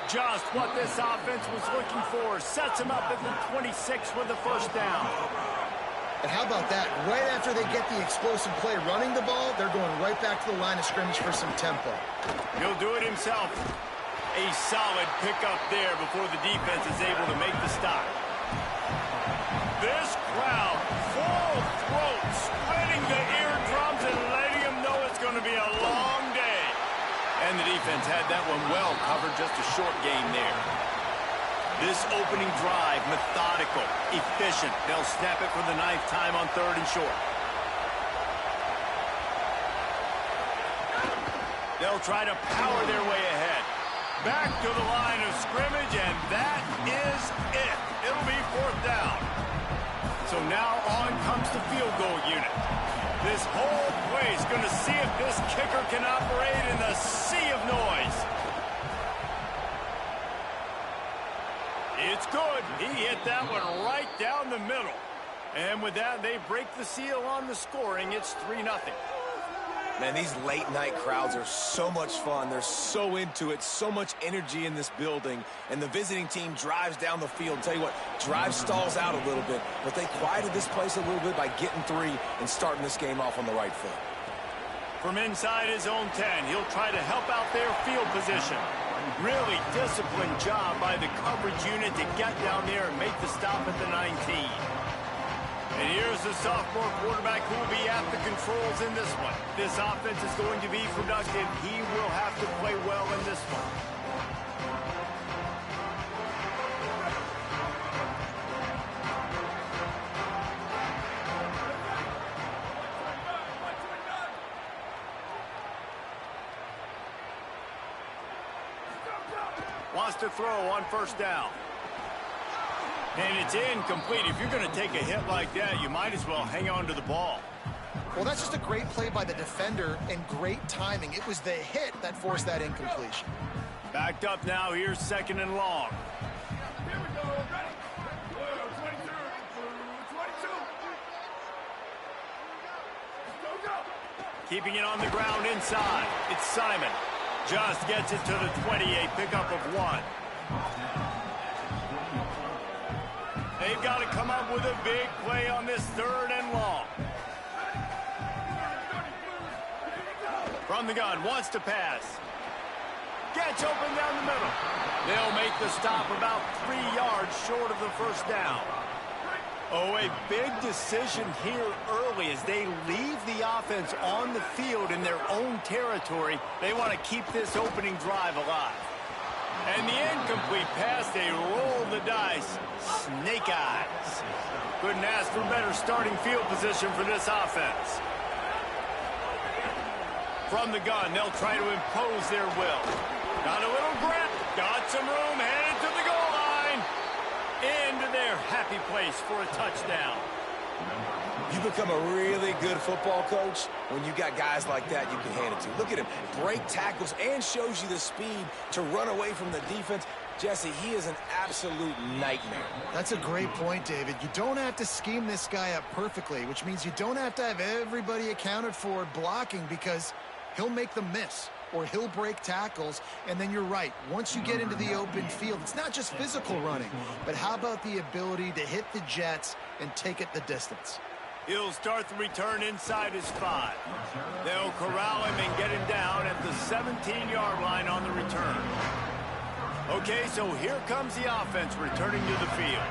Speaker 1: Just what this offense was looking for. Sets him up at the 26 with the first down.
Speaker 3: And how about that? Right after they get the explosive play running the ball, they're going right back to the line of scrimmage for some tempo.
Speaker 1: He'll do it himself. A solid pickup there before the defense is able to make the stop. This crowd, full throat, splitting the eardrums and letting them know it's going to be a long day. And the defense had that one well covered, just a short gain there. This opening drive, methodical, efficient. They'll snap it for the 9th time on 3rd and short. They'll try to power their way ahead. Back to the line of scrimmage, and that is it. It'll be 4th down. So now on comes the field goal unit. This This whole play is going to see if this kicker can operate in the sea of noise. It's good. He hit that one right down the middle. And with that, they break the seal on the scoring. It's 3-0.
Speaker 2: Man, these late-night crowds are so much fun. They're so into it, so much energy in this building. And the visiting team drives down the field. Tell you what, drive stalls out a little bit, but they quieted this place a little bit by getting 3 and starting this game off on the right foot.
Speaker 1: From inside his own 10, he'll try to help out their field position. Really disciplined job by the coverage unit to get down there and make the stop at the 19. And here's the sophomore quarterback who will be at the controls in this one. This offense is going to be productive. He will have to play well in this one. Wants to throw on first down. And it's incomplete. If you're going to take a hit like that, you might as well hang on to the ball.
Speaker 3: Well, that's just a great play by the defender and great timing. It was the hit that forced that incompletion.
Speaker 1: Backed up now. Here's 2nd and long.
Speaker 5: Here we go. Ready? 22. Go.
Speaker 1: Keeping it on the ground inside. It's Simon. Just gets it to the 28. Pickup of 1. They've got to come up with a big play on this 3rd and long. From the gun, wants to pass. Gets open down the middle. They'll make the stop about 3 yards short of the first down. Oh, a big decision here early as they leave the offense on the field in their own territory. They want to keep this opening drive alive. And the incomplete pass, they roll the dice. Snake eyes. Couldn't ask for better starting field position for this offense. From the gun, they'll try to impose their will. Got a little grip. Got some room. Headed to the goal line. Into their happy place for a touchdown.
Speaker 2: You become a really good football coach when you got guys like that you can hand it to. Look at him, break tackles and shows you the speed to run away from the defense. Jesse, he is an absolute nightmare.
Speaker 3: That's a great point, David. You don't have to scheme this guy up perfectly, which means you don't have to have everybody accounted for blocking because he'll make them miss or he'll break tackles. And then you're right. Once you get into the open field, it's not just physical running, but how about the ability to hit the jets and take it the distance?
Speaker 1: He'll start the return inside his 5. They'll corral him and get him down at the 17-yard line on the return. Okay, so here comes the offense returning to the field.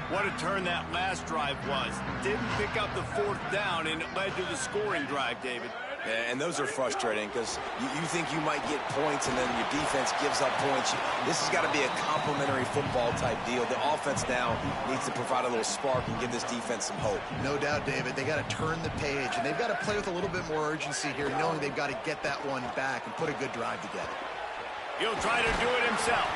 Speaker 1: What a turn that last drive was. Didn't pick up the 4th down, and it led to the scoring drive, David.
Speaker 2: Yeah, and those are frustrating because you think you might get points and then your defense gives up points. This has got to be a complementary football type deal. The offense now needs to provide a little spark and give this defense some hope.
Speaker 3: No doubt, David. They got to turn the page, and they've got to play with a little bit more urgency here, knowing they've got to get that one back and put a good drive together.
Speaker 1: He'll try to do it himself.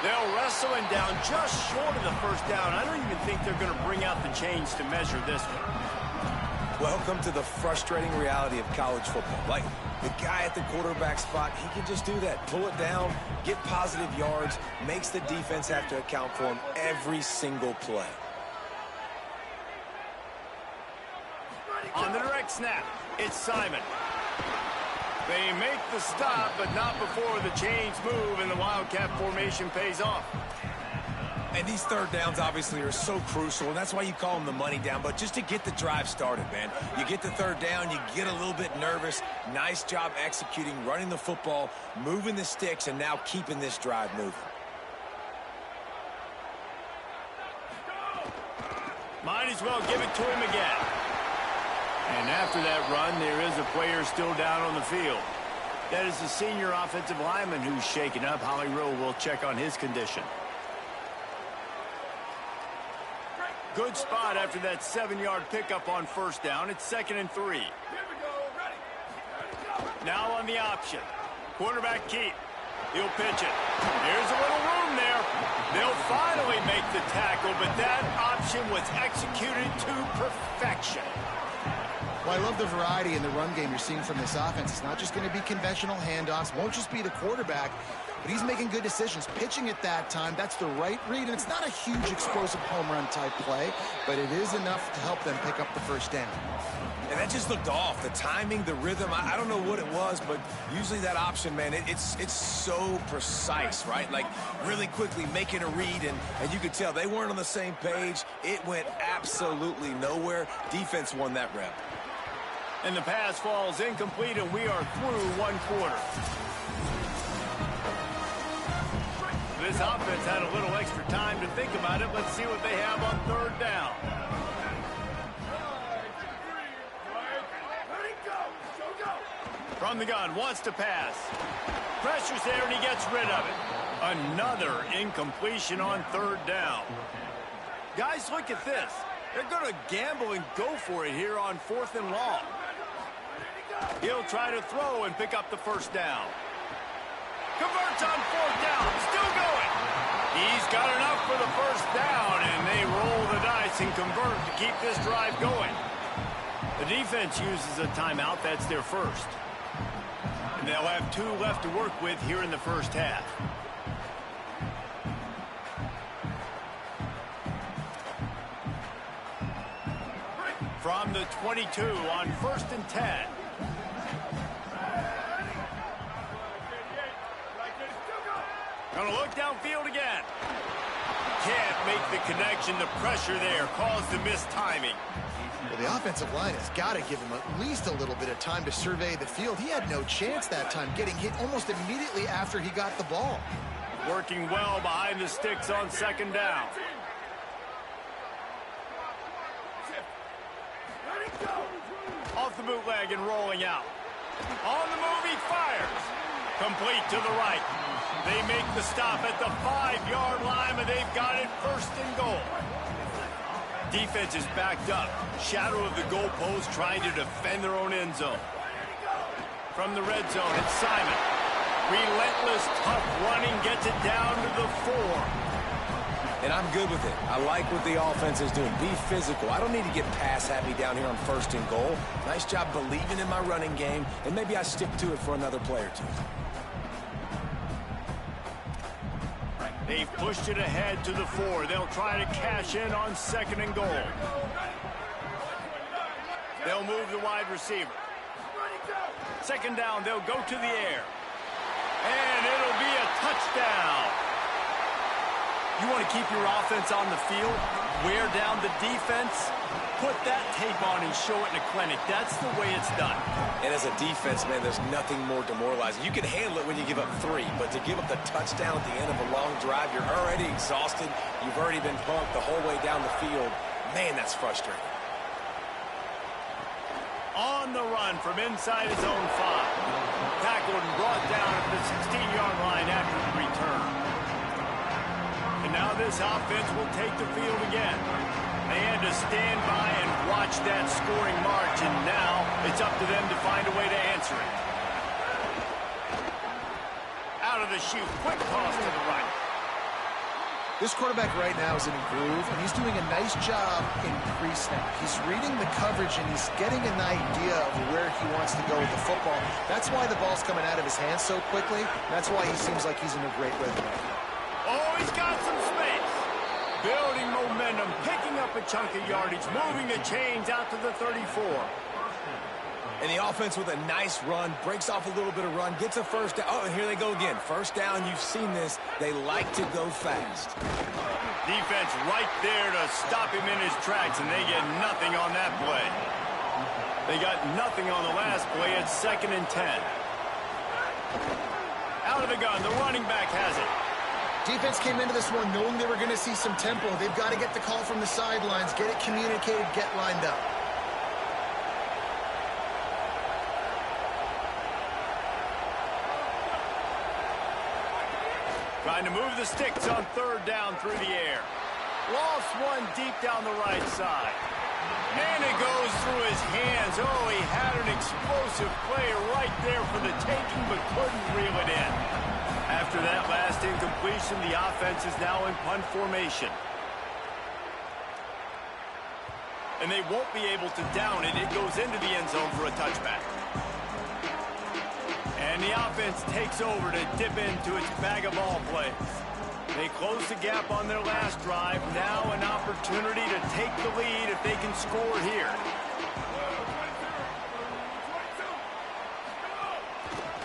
Speaker 1: They'll wrestle him down just short of the first down. I don't even think they're going to bring out the chains to measure this one.
Speaker 2: Welcome to the frustrating reality of college football. Like, the guy at the quarterback spot, he can just do that. Pull it down, get positive yards, makes the defense have to account for him every single play.
Speaker 1: On the direct snap, it's Simon. They make the stop, but not before the chains move and the Wildcat formation pays off.
Speaker 2: And these 3rd downs obviously are so crucial, and that's why you call them the money down. But just to get the drive started, man. You get the 3rd down, you get a little bit nervous. Nice job executing, running the football, moving the sticks, and now keeping this drive moving.
Speaker 1: Might as well give it to him again. And after that run, there is a player still down on the field. That is the senior offensive lineman who's shaken up. Holly Rowe will check on his condition. Good spot after that 7-yard pickup on first down. It's 2nd and 3.
Speaker 5: Here we go. Ready?
Speaker 1: Now on the option. Quarterback keep. He'll pitch it. There's a little room there. They'll finally make the tackle, but that option was executed to perfection.
Speaker 3: Well, I love the variety in the run game you're seeing from this offense. It's not just going to be conventional handoffs, won't just be the quarterback, but he's making good decisions. Pitching at that time, that's the right read, and it's not a huge explosive home run type play, but it is enough to help them pick up the first down.
Speaker 2: And that just looked off. The timing, the rhythm, I don't know what it was, but usually that option, man, it's so precise, right? Like really quickly making a read, and you could tell they weren't on the same page. It went absolutely nowhere. Defense won that rep.
Speaker 1: And the pass falls incomplete, and we are through one quarter. This offense had a little extra time to think about it. Let's see what they have on third down. From the gun, wants to pass. Pressure's there, and he gets rid of it. Another incompletion on third down. Guys, look at this. They're going to gamble and go for it here on 4th and long. He'll try to throw and pick up the first down. Converts on 4th down. Still going. He's got enough for the first down, and they roll the dice and convert to keep this drive going. The defense uses a timeout. That's their first. And they'll have 2 left to work with here in the first half. From the 22 on 1st and 10. Gonna look downfield again. Can't make the connection. The pressure there caused the missed timing.
Speaker 3: Well, the offensive line has got to give him at least a little bit of time to survey the field. He had no chance that time, getting hit almost immediately after he got the ball.
Speaker 1: Working well behind the sticks on 2nd down. Off the bootleg and rolling out. On the move, he fires. Complete to the right. They make the stop at the 5-yard line, and they've got it 1st and goal. Defense is backed up. Shadow of the goalpost trying to defend their own end zone. From the red zone, it's Simon. Relentless, tough running, gets it down to the 4.
Speaker 2: And I'm good with it. I like what the offense is doing. Be physical. I don't need to get pass happy down here on 1st and goal. Nice job believing in my running game, and maybe I stick to it for another play or 2.
Speaker 1: They've pushed it ahead to the 4. They'll try to cash in on 2nd and goal. They'll move the wide receiver. 2nd down, they'll go to the air. And it'll be a touchdown. You want to keep your offense on the field, wear down the defense, put that tape on and show it in a clinic. That's the way it's done.
Speaker 2: And as a defense, man, there's nothing more demoralizing. You can handle it when you give up 3, but to give up the touchdown at the end of a long drive, you're already exhausted. You've already been punked the whole way down the field. Man, that's frustrating.
Speaker 1: On the run from inside his own 5. Tackled and brought down at the 16-yard line after the return. And now this offense will take the field again. They had to stand by and watch that scoring march, and now it's up to them to find a way to answer it. Out of the chute, quick toss to the right.
Speaker 3: This quarterback right now is in a groove, and he's doing a nice job in pre-snap. He's reading the coverage, and he's getting an idea of where he wants to go with the football. That's why the ball's coming out of his hands so quickly. That's why he seems like he's in a great rhythm.
Speaker 1: Oh, he's got some space. Building momentum, picking up a chunk of yardage, moving the chains out to the 34.
Speaker 2: And the offense with a nice run, breaks off a little bit of run, gets a first down. Oh, and here they go again. First down, you've seen this. They like to go fast.
Speaker 1: Defense right there to stop him in his tracks, and they get nothing on that play. They got nothing on the last play. It's 2nd and 10. Out of the gun, the running back has it.
Speaker 3: Defense came into this one knowing they were going to see some tempo. They've got to get the call from the sidelines, get it communicated, get lined up.
Speaker 1: Trying to move the sticks on 3rd down through the air. Lost one deep down the right side. And it goes through his hands. Oh, he had an explosive play right there for the taking, but couldn't reel it in. After that last incompletion, the offense is now in punt formation. and they won't be able to down it. It goes into the end zone for a touchback. And the offense takes over to dip into its bag of ball plays. They close the gap on their last drive. Now an opportunity to take the lead if they can score here.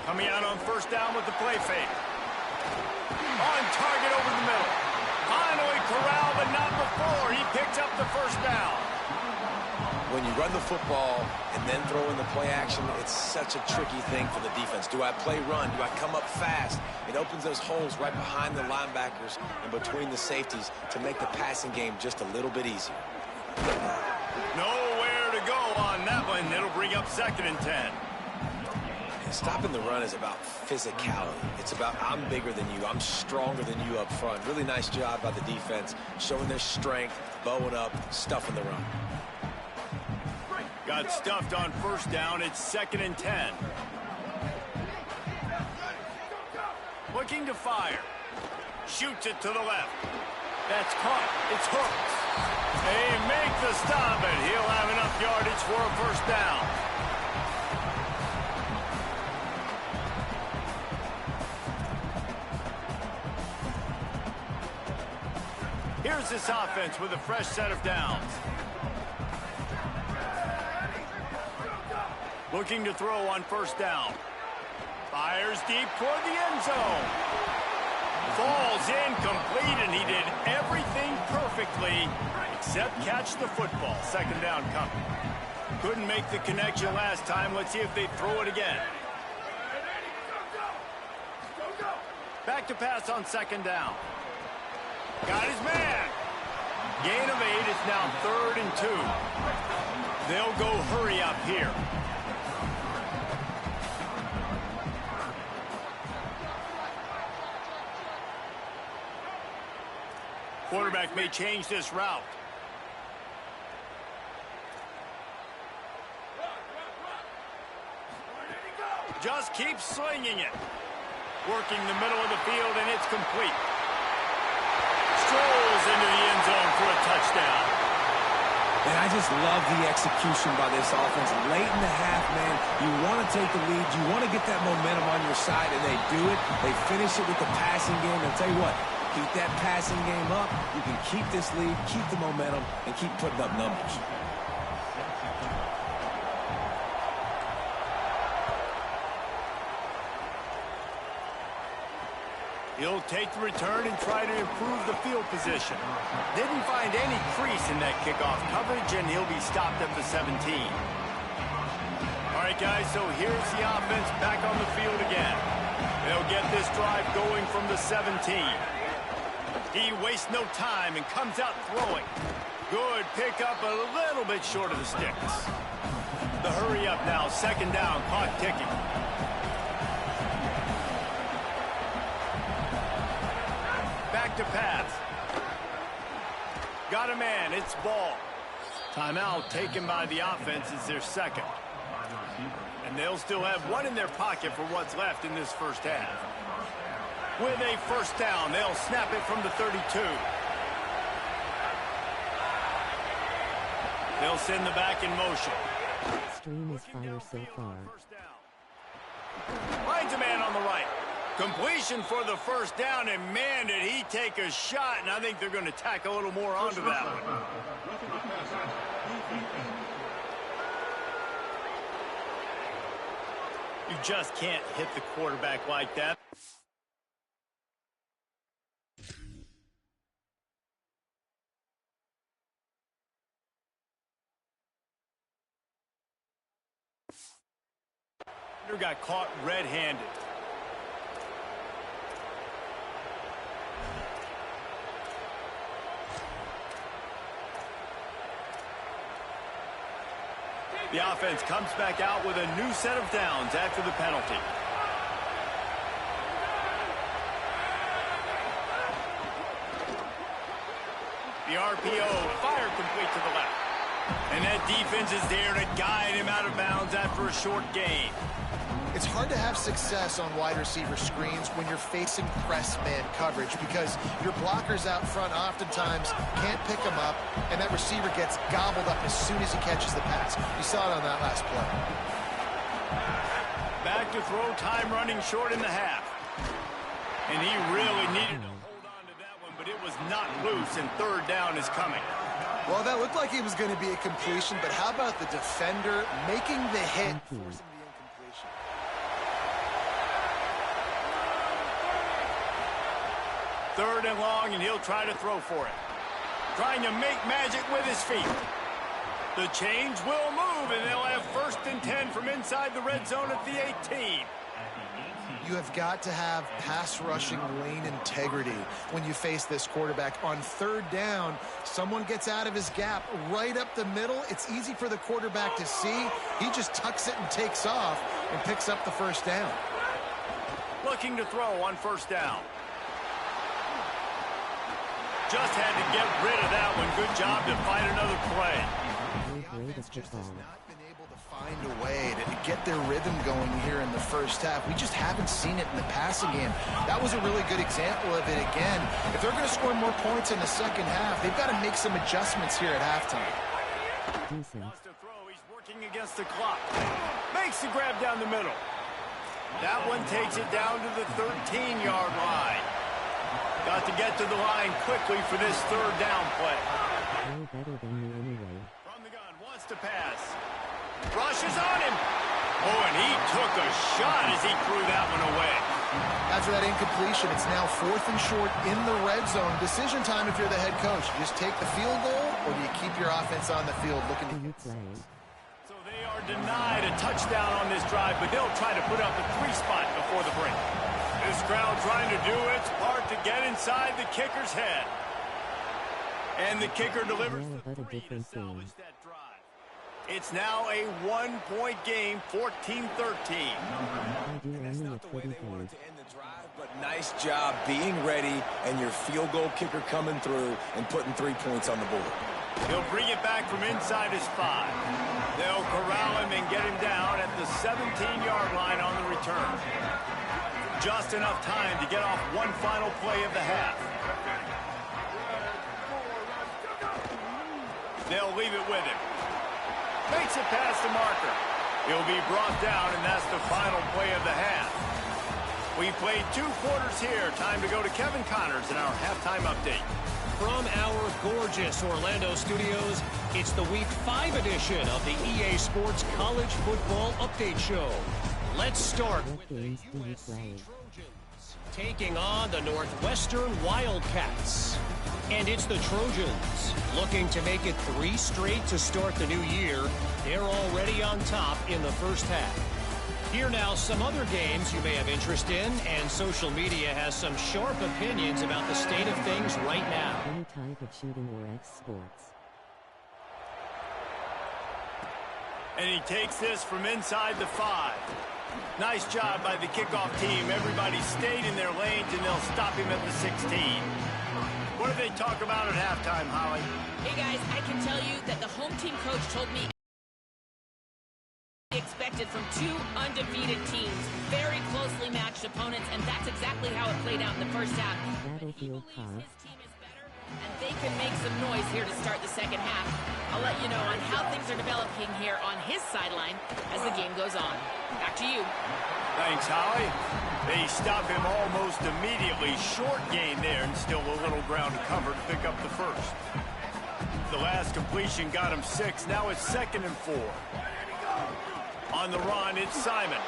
Speaker 1: Coming out on first down with the play fake. On target over the middle. Finally corralled, but not before. He picks up the first down.
Speaker 2: When you run the football and then throw in the play action, it's such a tricky thing for the defense. Do I play run? Do I come up fast? It opens those holes right behind the linebackers and between the safeties to make the passing game just a little bit easier.
Speaker 1: Nowhere to go on that one. It'll bring up 2nd and 10.
Speaker 2: Stopping the run is about physicality. It's about I'm bigger than you. I'm stronger than you up front. Really nice job by the defense, showing their strength, bowing up, stuffing the run.
Speaker 1: Got stuffed on first down. It's 2nd and 10. Looking to fire. Shoots it to the left. That's caught. It's hooked. They make the stop, and he'll have enough yardage for a first down. Here's this offense with a fresh set of downs. Looking to throw on first down. Fires deep toward the end zone. Falls incomplete, and he did everything perfectly except catch the football. 2nd down coming. Couldn't make the connection last time. Let's see if they throw it again. Back to pass on 2nd down. Got his man. Gain of 8. It's now 3rd and 2. They'll go hurry up here. Quarterback may change this route. Just keeps slinging it. Working the middle of the field, and it's complete. Strolls into the end zone for a touchdown.
Speaker 2: And I just love the execution by this offense. Late in the half, man, you want to take the lead. You want to get that momentum on your side, and they do it. They finish it with the passing game. And I'll tell you what, keep that passing game up. You can keep this lead, keep the momentum, and keep putting up numbers.
Speaker 1: He'll take the return and try to improve the field position. Didn't find any crease in that kickoff coverage, and he'll be stopped at the 17. All right, guys, so here's the offense back on the field again. They'll get this drive going from the 17. He wastes no time and comes out throwing. Good pickup, a little bit short of the sticks. The hurry up now, 2nd down, clock ticking. Back to pass. Got a man, it's ball. Timeout taken by the offense is their 2nd. And they'll still have one in their pocket for what's left in this first half. With a first down, they'll snap it from the 32. They'll send the back in motion.
Speaker 6: Stream is fire so far.
Speaker 1: Finds a man on the right. Completion for the first down, and man, did he take a shot, and I think they're going to tack a little more onto that one. You just can't hit the quarterback like that. Got caught red-handed. The offense comes back out with a new set of downs after the penalty. The RPO, fire complete to the left. And that defense is there to guide him out of bounds after a short gain.
Speaker 3: It's hard to have success on wide receiver screens when you're facing press man coverage because your blockers out front oftentimes can't pick them up, and that receiver gets gobbled up as soon as he catches the pass. You saw it on that last play.
Speaker 1: Back to throw, time running short in the half. And he really needed to hold on to that one, but it was not loose, and third down is coming.
Speaker 3: Well, that looked like it was going to be a completion, but how about the defender making the hit, forcing the incompletion?
Speaker 1: Third and long, and he'll try to throw for it. Trying to make magic with his feet. The chains will move, and they'll have 1st and 10 from inside the red zone at the 18.
Speaker 3: You have got to have pass rushing lane integrity when you face this quarterback. On third down, someone gets out of his gap right up the middle. It's easy for the quarterback to see. He just tucks it and takes off and picks up the first down.
Speaker 1: Looking to throw on 1st down. Just had to get rid of that one. Good job to find another play.
Speaker 3: Just has not been able to find a way to get their rhythm going here in the first half. We just haven't seen it in the passing game. That was a really good example of it again. If they're going to score more points in the second half, they've got to make some adjustments here at halftime.
Speaker 1: Wants to throw. He's working against the clock. Makes the grab down the middle. That one takes it down to the 13-yard line. Got to get to the line quickly for this third down play.
Speaker 6: Better than you anyway.
Speaker 1: From the gun, wants to pass. Rushes on him. Oh, and he took a shot as he threw that one away.
Speaker 3: After that incompletion, it's now 4th and short in the red zone. Decision time if you're the head coach. You just take the field goal, or do you keep your offense on the field looking to
Speaker 6: play?
Speaker 1: So they are denied a touchdown on this drive, but they'll try to put up a 3 spot before the break. This crowd trying to do its part to get inside the kicker's head. And the kicker delivers the 3 to salvage that drive. It's now a 1-point game, 14-13.
Speaker 2: That's not the way they wanted to end the drive, but nice job being ready and your field goal kicker coming through and putting 3 points on the board.
Speaker 1: He'll bring it back from inside his 5. They'll corral him and get him down at the 17-yard line on the return. Just enough time to get off one final play of the half. They'll leave it with him. Makes it past the marker. He'll be brought down, and that's the final play of the half. We played 2 quarters here. Time to go to Kevin Connors in our halftime update.
Speaker 4: From our gorgeous Orlando studios, it's the Week 5 edition of the EA Sports College Football Update Show. Let's start with the USC Trojans taking on the Northwestern Wildcats. And it's the Trojans looking to make it 3 straight to start the new year. They're already on top in the first half. Here now some other games you may have interest in, and social media has some sharp opinions about the state of things right now.
Speaker 6: Any type of shooting or X-sports.
Speaker 1: And he takes this from inside the 5. Nice job by the kickoff team. Everybody stayed in their lanes, and they'll stop him at the 16. What did they talk about at halftime, Holly?
Speaker 7: Hey, guys, I can tell you that the home team coach told me he expected from 2 undefeated teams, very closely matched opponents, and that's exactly how it played out in the first half. But he believes his team is better, and they can make some noise here to start the second half. I'll let you know on how things are developing here on his sideline as the game goes on. Back to you.
Speaker 1: Thanks, Holly. They stop him almost immediately. Short gain there, and still a little ground to cover to pick up the first. The last completion got him 6. Now it's 2nd and 4. On the run, it's Simon.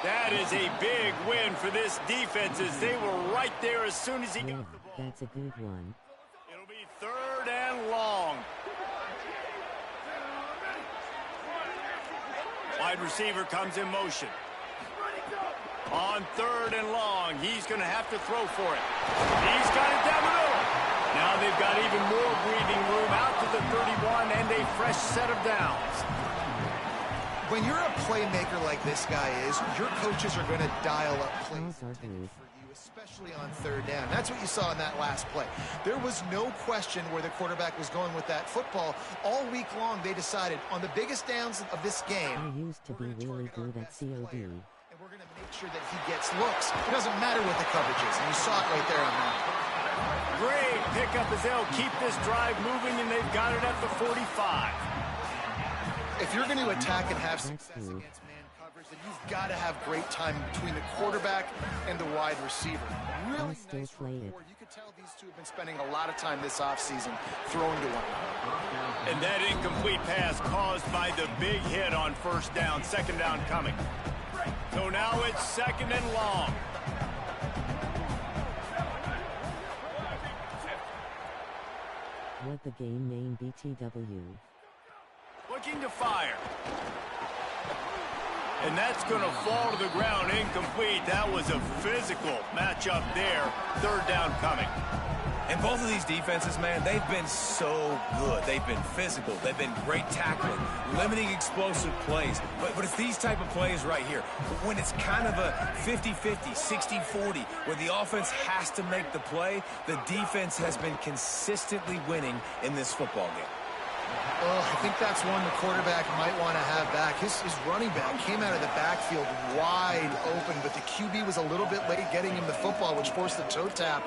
Speaker 1: That is a big win for this defense as they were right there as soon as he got the ball.
Speaker 6: That's a good one.
Speaker 1: It'll be 3rd and long. Wide receiver comes in motion. On 3rd and long, he's going to have to throw for it. He's got it down the middle. Now they've got even more breathing room out to the 31 and a fresh set of downs.
Speaker 3: When you're a playmaker like this guy is, your coaches are going to dial up plays for you especially on third down. That's what you saw in that last play. There was no question where the quarterback was going with that football. All week long, they decided on the biggest downs of this game,
Speaker 6: I used to be really good at COD.
Speaker 3: and we're going to make sure that he gets looks. It doesn't matter what the coverage is, and you saw it right there on that.
Speaker 1: Great pickup as they'll keep this drive moving, and they've got it at the 45.
Speaker 3: If you're going to attack and have success against man coverage, then you've got to have great time between the quarterback and the wide receiver. Really nice
Speaker 6: play it.
Speaker 3: You could tell these two have been spending a lot of time this offseason throwing to one another.
Speaker 1: And that incomplete pass caused by the big hit on first down. Second down coming. So now it's second and long.
Speaker 6: What the game name BTW?
Speaker 1: Looking to fire. And that's going to fall to the ground incomplete. That was a physical matchup there. Third down coming.
Speaker 2: And both of these defenses, man, they've been so good. They've been physical. They've been great tackling, limiting explosive plays. But it's these type of plays right here. When it's kind of a 50-50, 60-40, where the offense has to make the play, the defense has been consistently winning in this football game.
Speaker 3: Oh, I think that's one the quarterback might want to have back. His running back came out of the backfield wide open, but the QB was a little bit late getting him the football, which forced the toe tap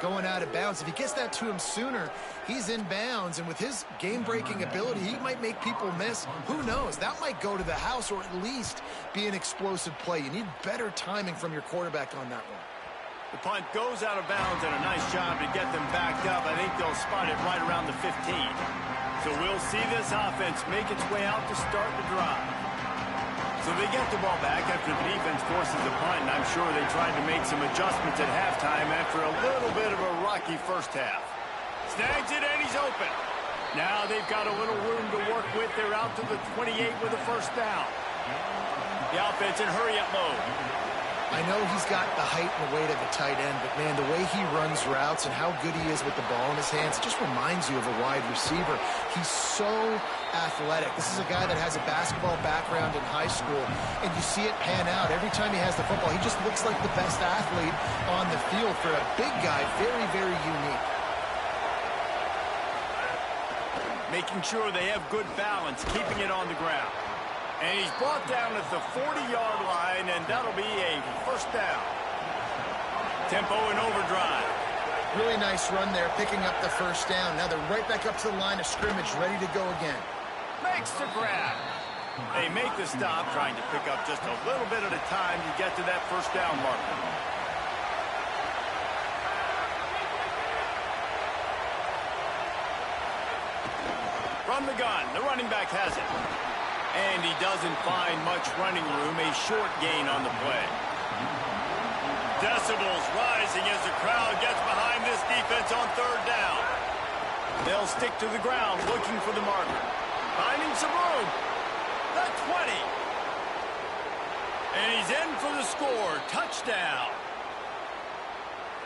Speaker 3: going out of bounds. If he gets that to him sooner, he's in bounds, and with his game-breaking ability, he might make people miss. Who knows? That might go to the house or at least be an explosive play. You need better timing from your quarterback on that one.
Speaker 1: The punt goes out of bounds, and a nice job to get them backed up. I think they'll spot it right around the 15. So we'll see this offense make its way out to start the drive. So they get the ball back after the defense forces the punt, and I'm sure they tried to make some adjustments at halftime after a little bit of a rocky first half. Snags it, and he's open. Now they've got a little room to work with. They're out to the 28 with a first down. The offense in hurry-up mode.
Speaker 3: I know he's got the height and the weight of a tight end, but, man, the way he runs routes and how good he is with the ball in his hands, it just reminds you of a wide receiver. He's so athletic. This is a guy that has a basketball background in high school, and you see it pan out. Every time he has the football, he just looks like the best athlete on the field. For a big guy, very, very unique.
Speaker 1: Making sure they have good balance, keeping it on the ground. And he's brought down at the 40-yard line, and that'll be a first down. Tempo and overdrive.
Speaker 3: Really nice run there, picking up the first down. Now they're right back up to the line of scrimmage, ready to go again.
Speaker 1: Makes the grab. They make the stop, trying to pick up just a little bit at a time to get to that first down marker. From the gun, the running back has it. And he doesn't find much running room, a short gain on the play. Decibels rising as the crowd gets behind this defense on third down. They'll stick to the ground looking for the marker. Finding some room. The 20. And he's in for the score. Touchdown.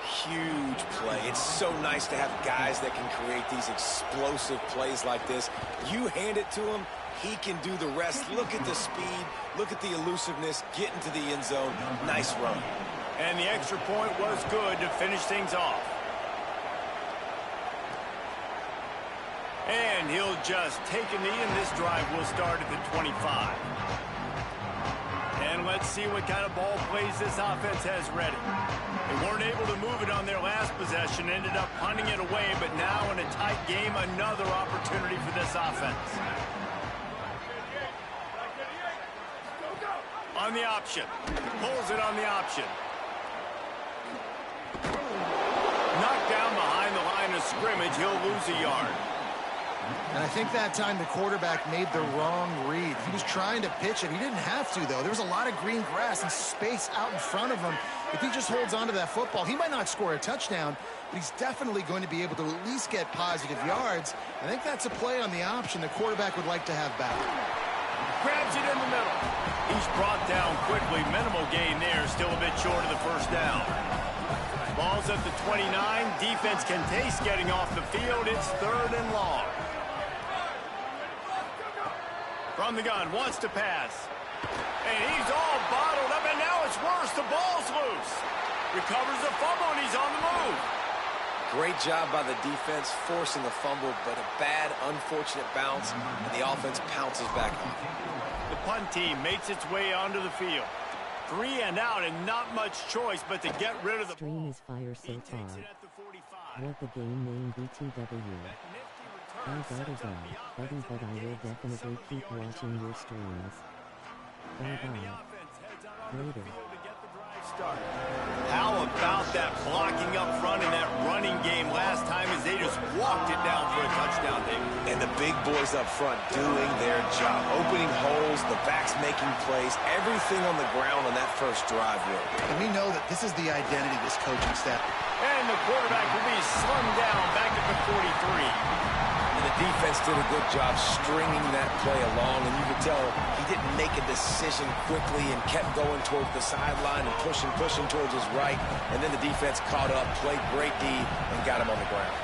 Speaker 2: Huge play. It's so nice to have guys that can create these explosive plays like this. You hand it to him, he can do the rest. Look at the speed. Look at the elusiveness. Get into the end zone. Nice run.
Speaker 1: And the extra point was good to finish things off. And he'll just take a knee, and this drive will start at the 25. And let's see what kind of ball plays this offense has ready. They weren't able to move it on their last possession, ended up punting it away, but now in a tight game, another opportunity for this offense. On the option. Pulls it on the option. Knocked down behind the line of scrimmage. He'll lose a yard.
Speaker 3: And I think that time the quarterback made the wrong read. He was trying to pitch it. He didn't have to, though. There was a lot of green grass and space out in front of him. If he just holds on to that football, he might not score a touchdown, but he's definitely going to be able to at least get positive yards. I think that's a play on the option the quarterback would like to have back.
Speaker 1: Grabs it in the middle. He's brought down quickly. Minimal gain there. Still a bit short of the first down. Ball's at the 29. Defense can taste getting off the field. It's third and long. From the gun, wants to pass. And he's all bottled up, and now it's worse. The ball's loose. Recovers the fumble, and he's on the move.
Speaker 2: Great job by the defense forcing the fumble, but a bad, unfortunate bounce, and the offense pounces back on it.
Speaker 1: The punt team makes its way onto the field. 3 and out, and not much choice but to get rid of the
Speaker 6: Stream
Speaker 1: ball.
Speaker 6: is fire so
Speaker 1: He
Speaker 6: far.
Speaker 1: takes it at the 45.
Speaker 6: What the game name BTW. I gotta go, buddy, but I will definitely keep watching your streams. Bye bye. Later.
Speaker 1: How about that blocking up front in that running game last time as they just walked it down for a touchdown, David?
Speaker 2: And the big boys up front doing their job. Opening holes, the backs making plays, everything on the ground on that first drive worked.
Speaker 3: And we know that this is the identity of this coaching staff.
Speaker 1: And the quarterback will be slung down back at the 43.
Speaker 2: And the defense did a good job stringing that play along, and you could tell he didn't make a decision quickly and kept going towards the sideline and pushing towards his right, and then the defense caught up, played great D, and got him on the ground.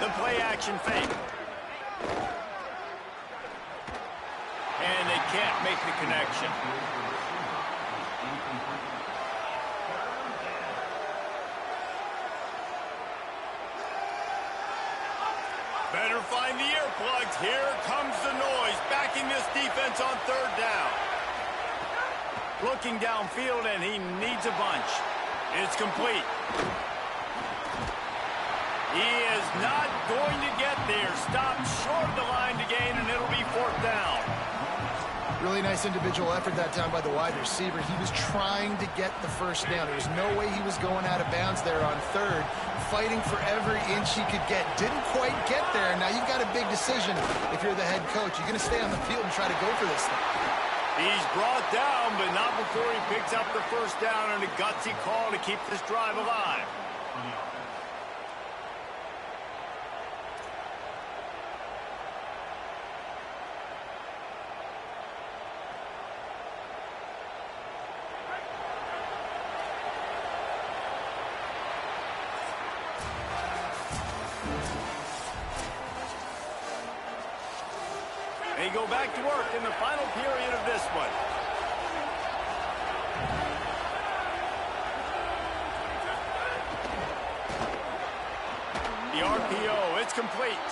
Speaker 1: The play action fake. And they can't make the connection. Better find the earplugs. Here comes the noise, backing this defense on 3rd down. Looking downfield, and he needs a bunch. It's complete. He is not going to get there. Stopped short of the line to gain, and it'll be 4th down.
Speaker 3: Really nice individual effort that time by the wide receiver. He was trying to get the first down. There was no way he was going out of bounds there on 3rd. Fighting for every inch he could get. Didn't quite get there. Now you've got a big decision if you're the head coach. You're going to stay on the field and try to go for this thing.
Speaker 1: He's brought down, but not before he picks up the first down and a gutsy call to keep this drive alive. They go back to work in the final period of this one. The RPO, it's complete.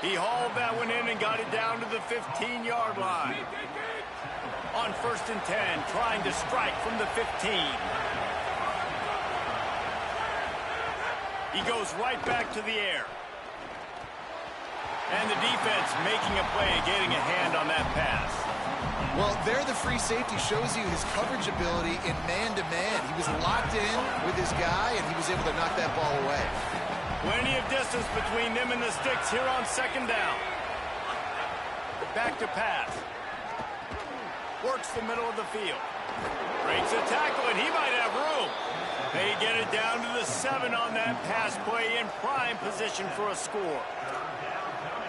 Speaker 1: He hauled that one in and got it down to the 15-yard line. On 1st and 10, trying to strike from the 15. He goes right back to the air. And the defense making a play, getting a hand on that pass.
Speaker 3: Well, there the free safety shows you his coverage ability in man-to-man. He was locked in with his guy, and he was able to knock that ball away.
Speaker 1: Plenty of distance between them and the sticks here on 2nd down. Back to pass. Works the middle of the field. Breaks a tackle, and he might have room. They get it down to the 7 on that pass play in prime position for a score.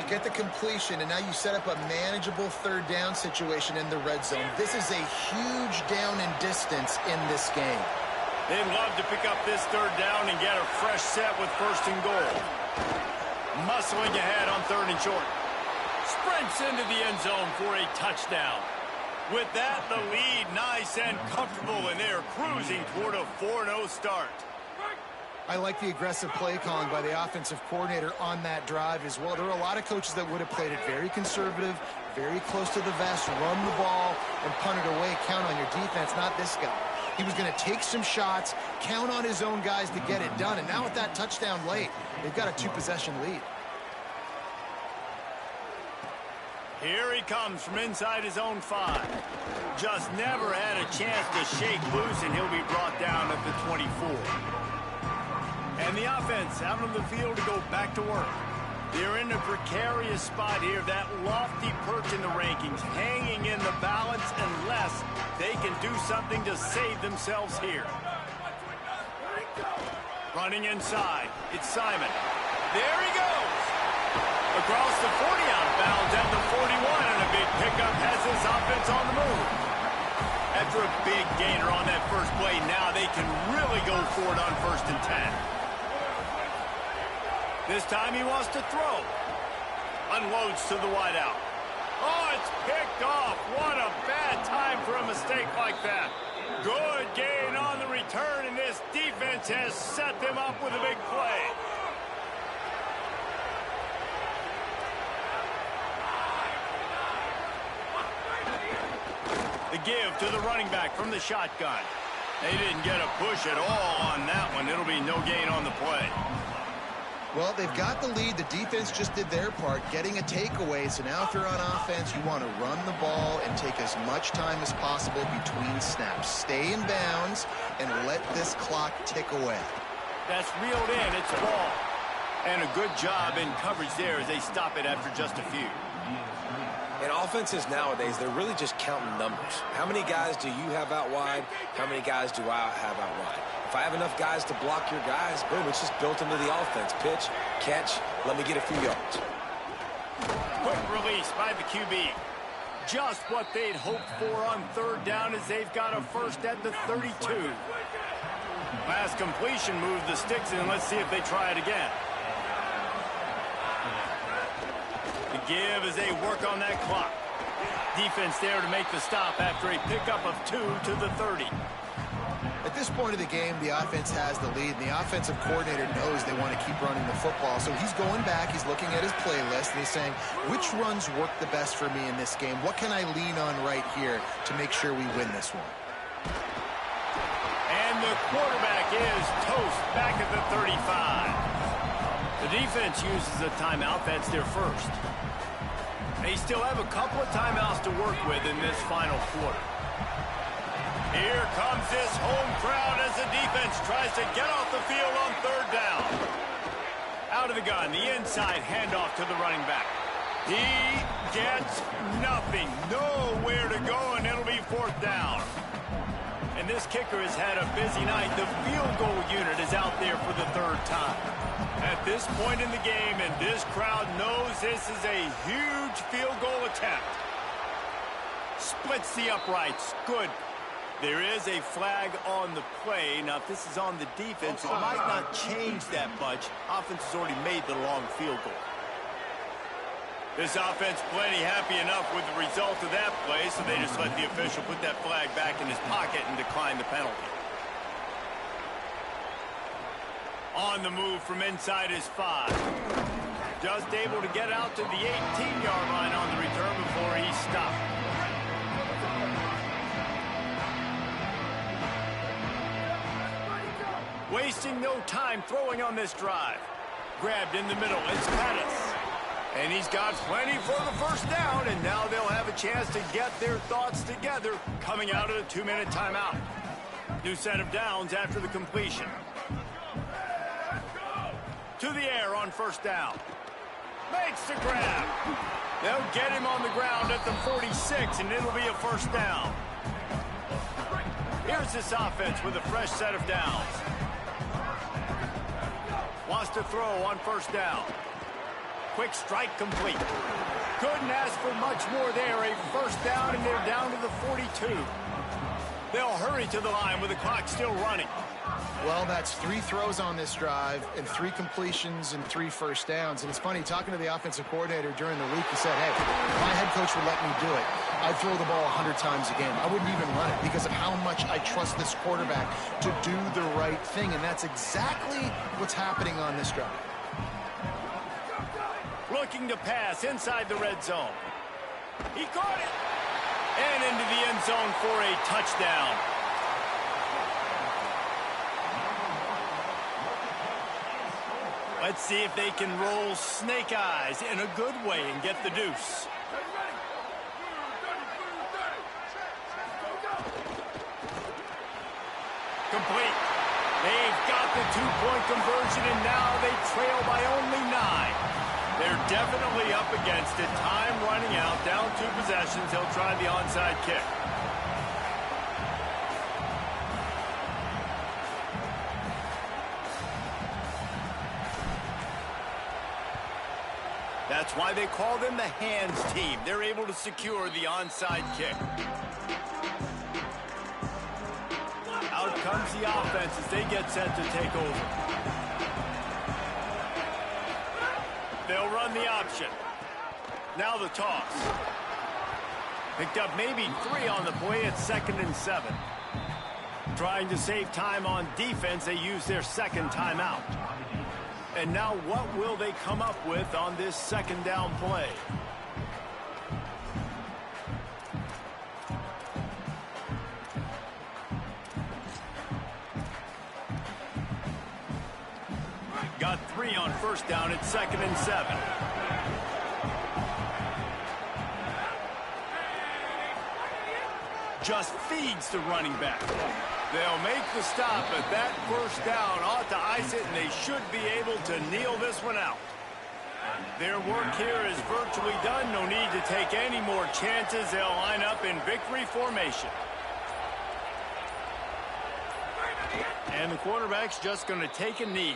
Speaker 3: You get the completion, and now you set up a manageable 3rd down situation in the red zone. This is a huge down in distance in this game.
Speaker 1: They'd love to pick up this 3rd down and get a fresh set with 1st and goal. Muscling ahead on 3rd and short. Sprints into the end zone for a touchdown. With that, the lead nice and comfortable, and they're cruising toward a 4-0 start.
Speaker 3: I like the aggressive play calling by the offensive coordinator on that drive as well. There are a lot of coaches that would have played it very conservative, very close to the vest, run the ball, and punt it away. Count on your defense, not this guy. He was going to take some shots, count on his own guys to get it done. And now with that touchdown late, they've got a 2-possession lead.
Speaker 1: Here he comes from inside his own 5. Just never had a chance to shake loose, and he'll be brought down at the 24. And the offense out on the field to go back to work. They're in a precarious spot here, that lofty perch in the rankings, hanging in the balance unless they can do something to save themselves here. Running inside, it's Simon. There he goes! Across the 40 out of bounds at the 41, and a big pickup has this offense on the move. After a big gainer on that first play, now they can really go for it on 1st and 10. This time he wants to throw. Unloads to the wideout. Oh, it's picked off. What a bad time for a mistake like that. Good gain on the return, and this defense has set them up with a big play. The give to the running back from the shotgun. They didn't get a push at all on that one. It'll be no gain on the play.
Speaker 3: Well, they've got the lead. The defense just did their part, getting a takeaway. So now if you're on offense, you want to run the ball and take as much time as possible between snaps. Stay in bounds and let this clock tick away.
Speaker 1: That's reeled in. It's a ball. And a good job in coverage there as they stop it after just a few.
Speaker 2: And offenses nowadays, they're really just counting numbers. How many guys do you have out wide? How many guys do I have out wide? If I have enough guys to block your guys, boom, it's just built into the offense. Pitch, catch, let me get a few yards.
Speaker 1: Quick release by the QB. Just what they'd hoped for on third down as they've got a first at the 32. Last completion moved the sticks in. Let's see if they try it again. The give as they work on that clock. Defense there to make the stop after a pickup of 2 to the 30.
Speaker 3: At this point of the game, the offense has the lead, and the offensive coordinator knows they want to keep running the football. So he's going back, he's looking at his playlist, and he's saying, which runs work the best for me in this game? What can I lean on right here to make sure we win this one?
Speaker 1: And the quarterback is toast back at the 35. The defense uses a timeout. That's their first. They still have a couple of timeouts to work with in this final quarter. Here comes this home crowd as the defense tries to get off the field on third down. Out of the gun, the inside handoff to the running back. He gets nothing. Nowhere to go, and it'll be fourth down. And this kicker has had a busy night. The field goal unit is out there for the third time. At this point in the game, and this crowd knows this is a huge field goal attempt. Splits the uprights. Good. There is a flag on the play. Now, if this is on the defense, it might not change that much. Offense has already made the long field goal. This offense plenty happy enough with the result of that play, so they just let the official put that flag back in his pocket and decline the penalty. On the move from inside his 5. Just able to get out to the 18-yard line on the return before he stopped. Wasting no time throwing on this drive. Grabbed in the middle, it's Pettis. And he's got plenty for the first down, and now they'll have a chance to get their thoughts together coming out of the 2-minute timeout. New set of downs after the completion. To the air on first down. Makes the grab. They'll get him on the ground at the 46, and it'll be a first down. Here's this offense with a fresh set of downs. Wants to throw on first down. Quick strike complete. Couldn't ask for much more there. A first down, and they're down to the 42. They'll hurry to the line with the clock still running.
Speaker 3: Well, that's 3 throws on this drive and 3 completions and 3 first downs. And it's funny, talking to the offensive coordinator during the week, he said, hey, if my head coach would let me do it, I'd throw the ball 100 times a game. I wouldn't even run it because of how much I trust this quarterback to do the right thing. And that's exactly what's happening on this drive.
Speaker 1: Looking to pass inside the red zone. He caught it. And into the end zone for a touchdown. Let's see if they can roll snake eyes in a good way and get the deuce. Complete. They've got the 2-point conversion, and now they trail by only 9. They're definitely up against it. Time running out. Down 2 possessions. He'll try the onside kick. That's why they call them the hands team. They're able to secure the onside kick. Out comes the offense as they get set to take over. They'll run the option. Now the toss. Picked up maybe 3 on the play at 2nd and 7. Trying to save time on defense, they use their second timeout. And now what will they come up with on this second down play? Got 3 on first down at 2nd and 7. Just feeds the running back. They'll make the stop, but that first down ought to ice it, and they should be able to kneel this one out. Their work here is virtually done. No need to take any more chances. They'll line up in victory formation. And the quarterback's just going to take a knee.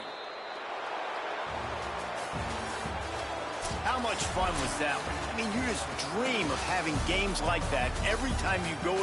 Speaker 1: How much fun was that? I mean, you just dream of having games like that every time you go in.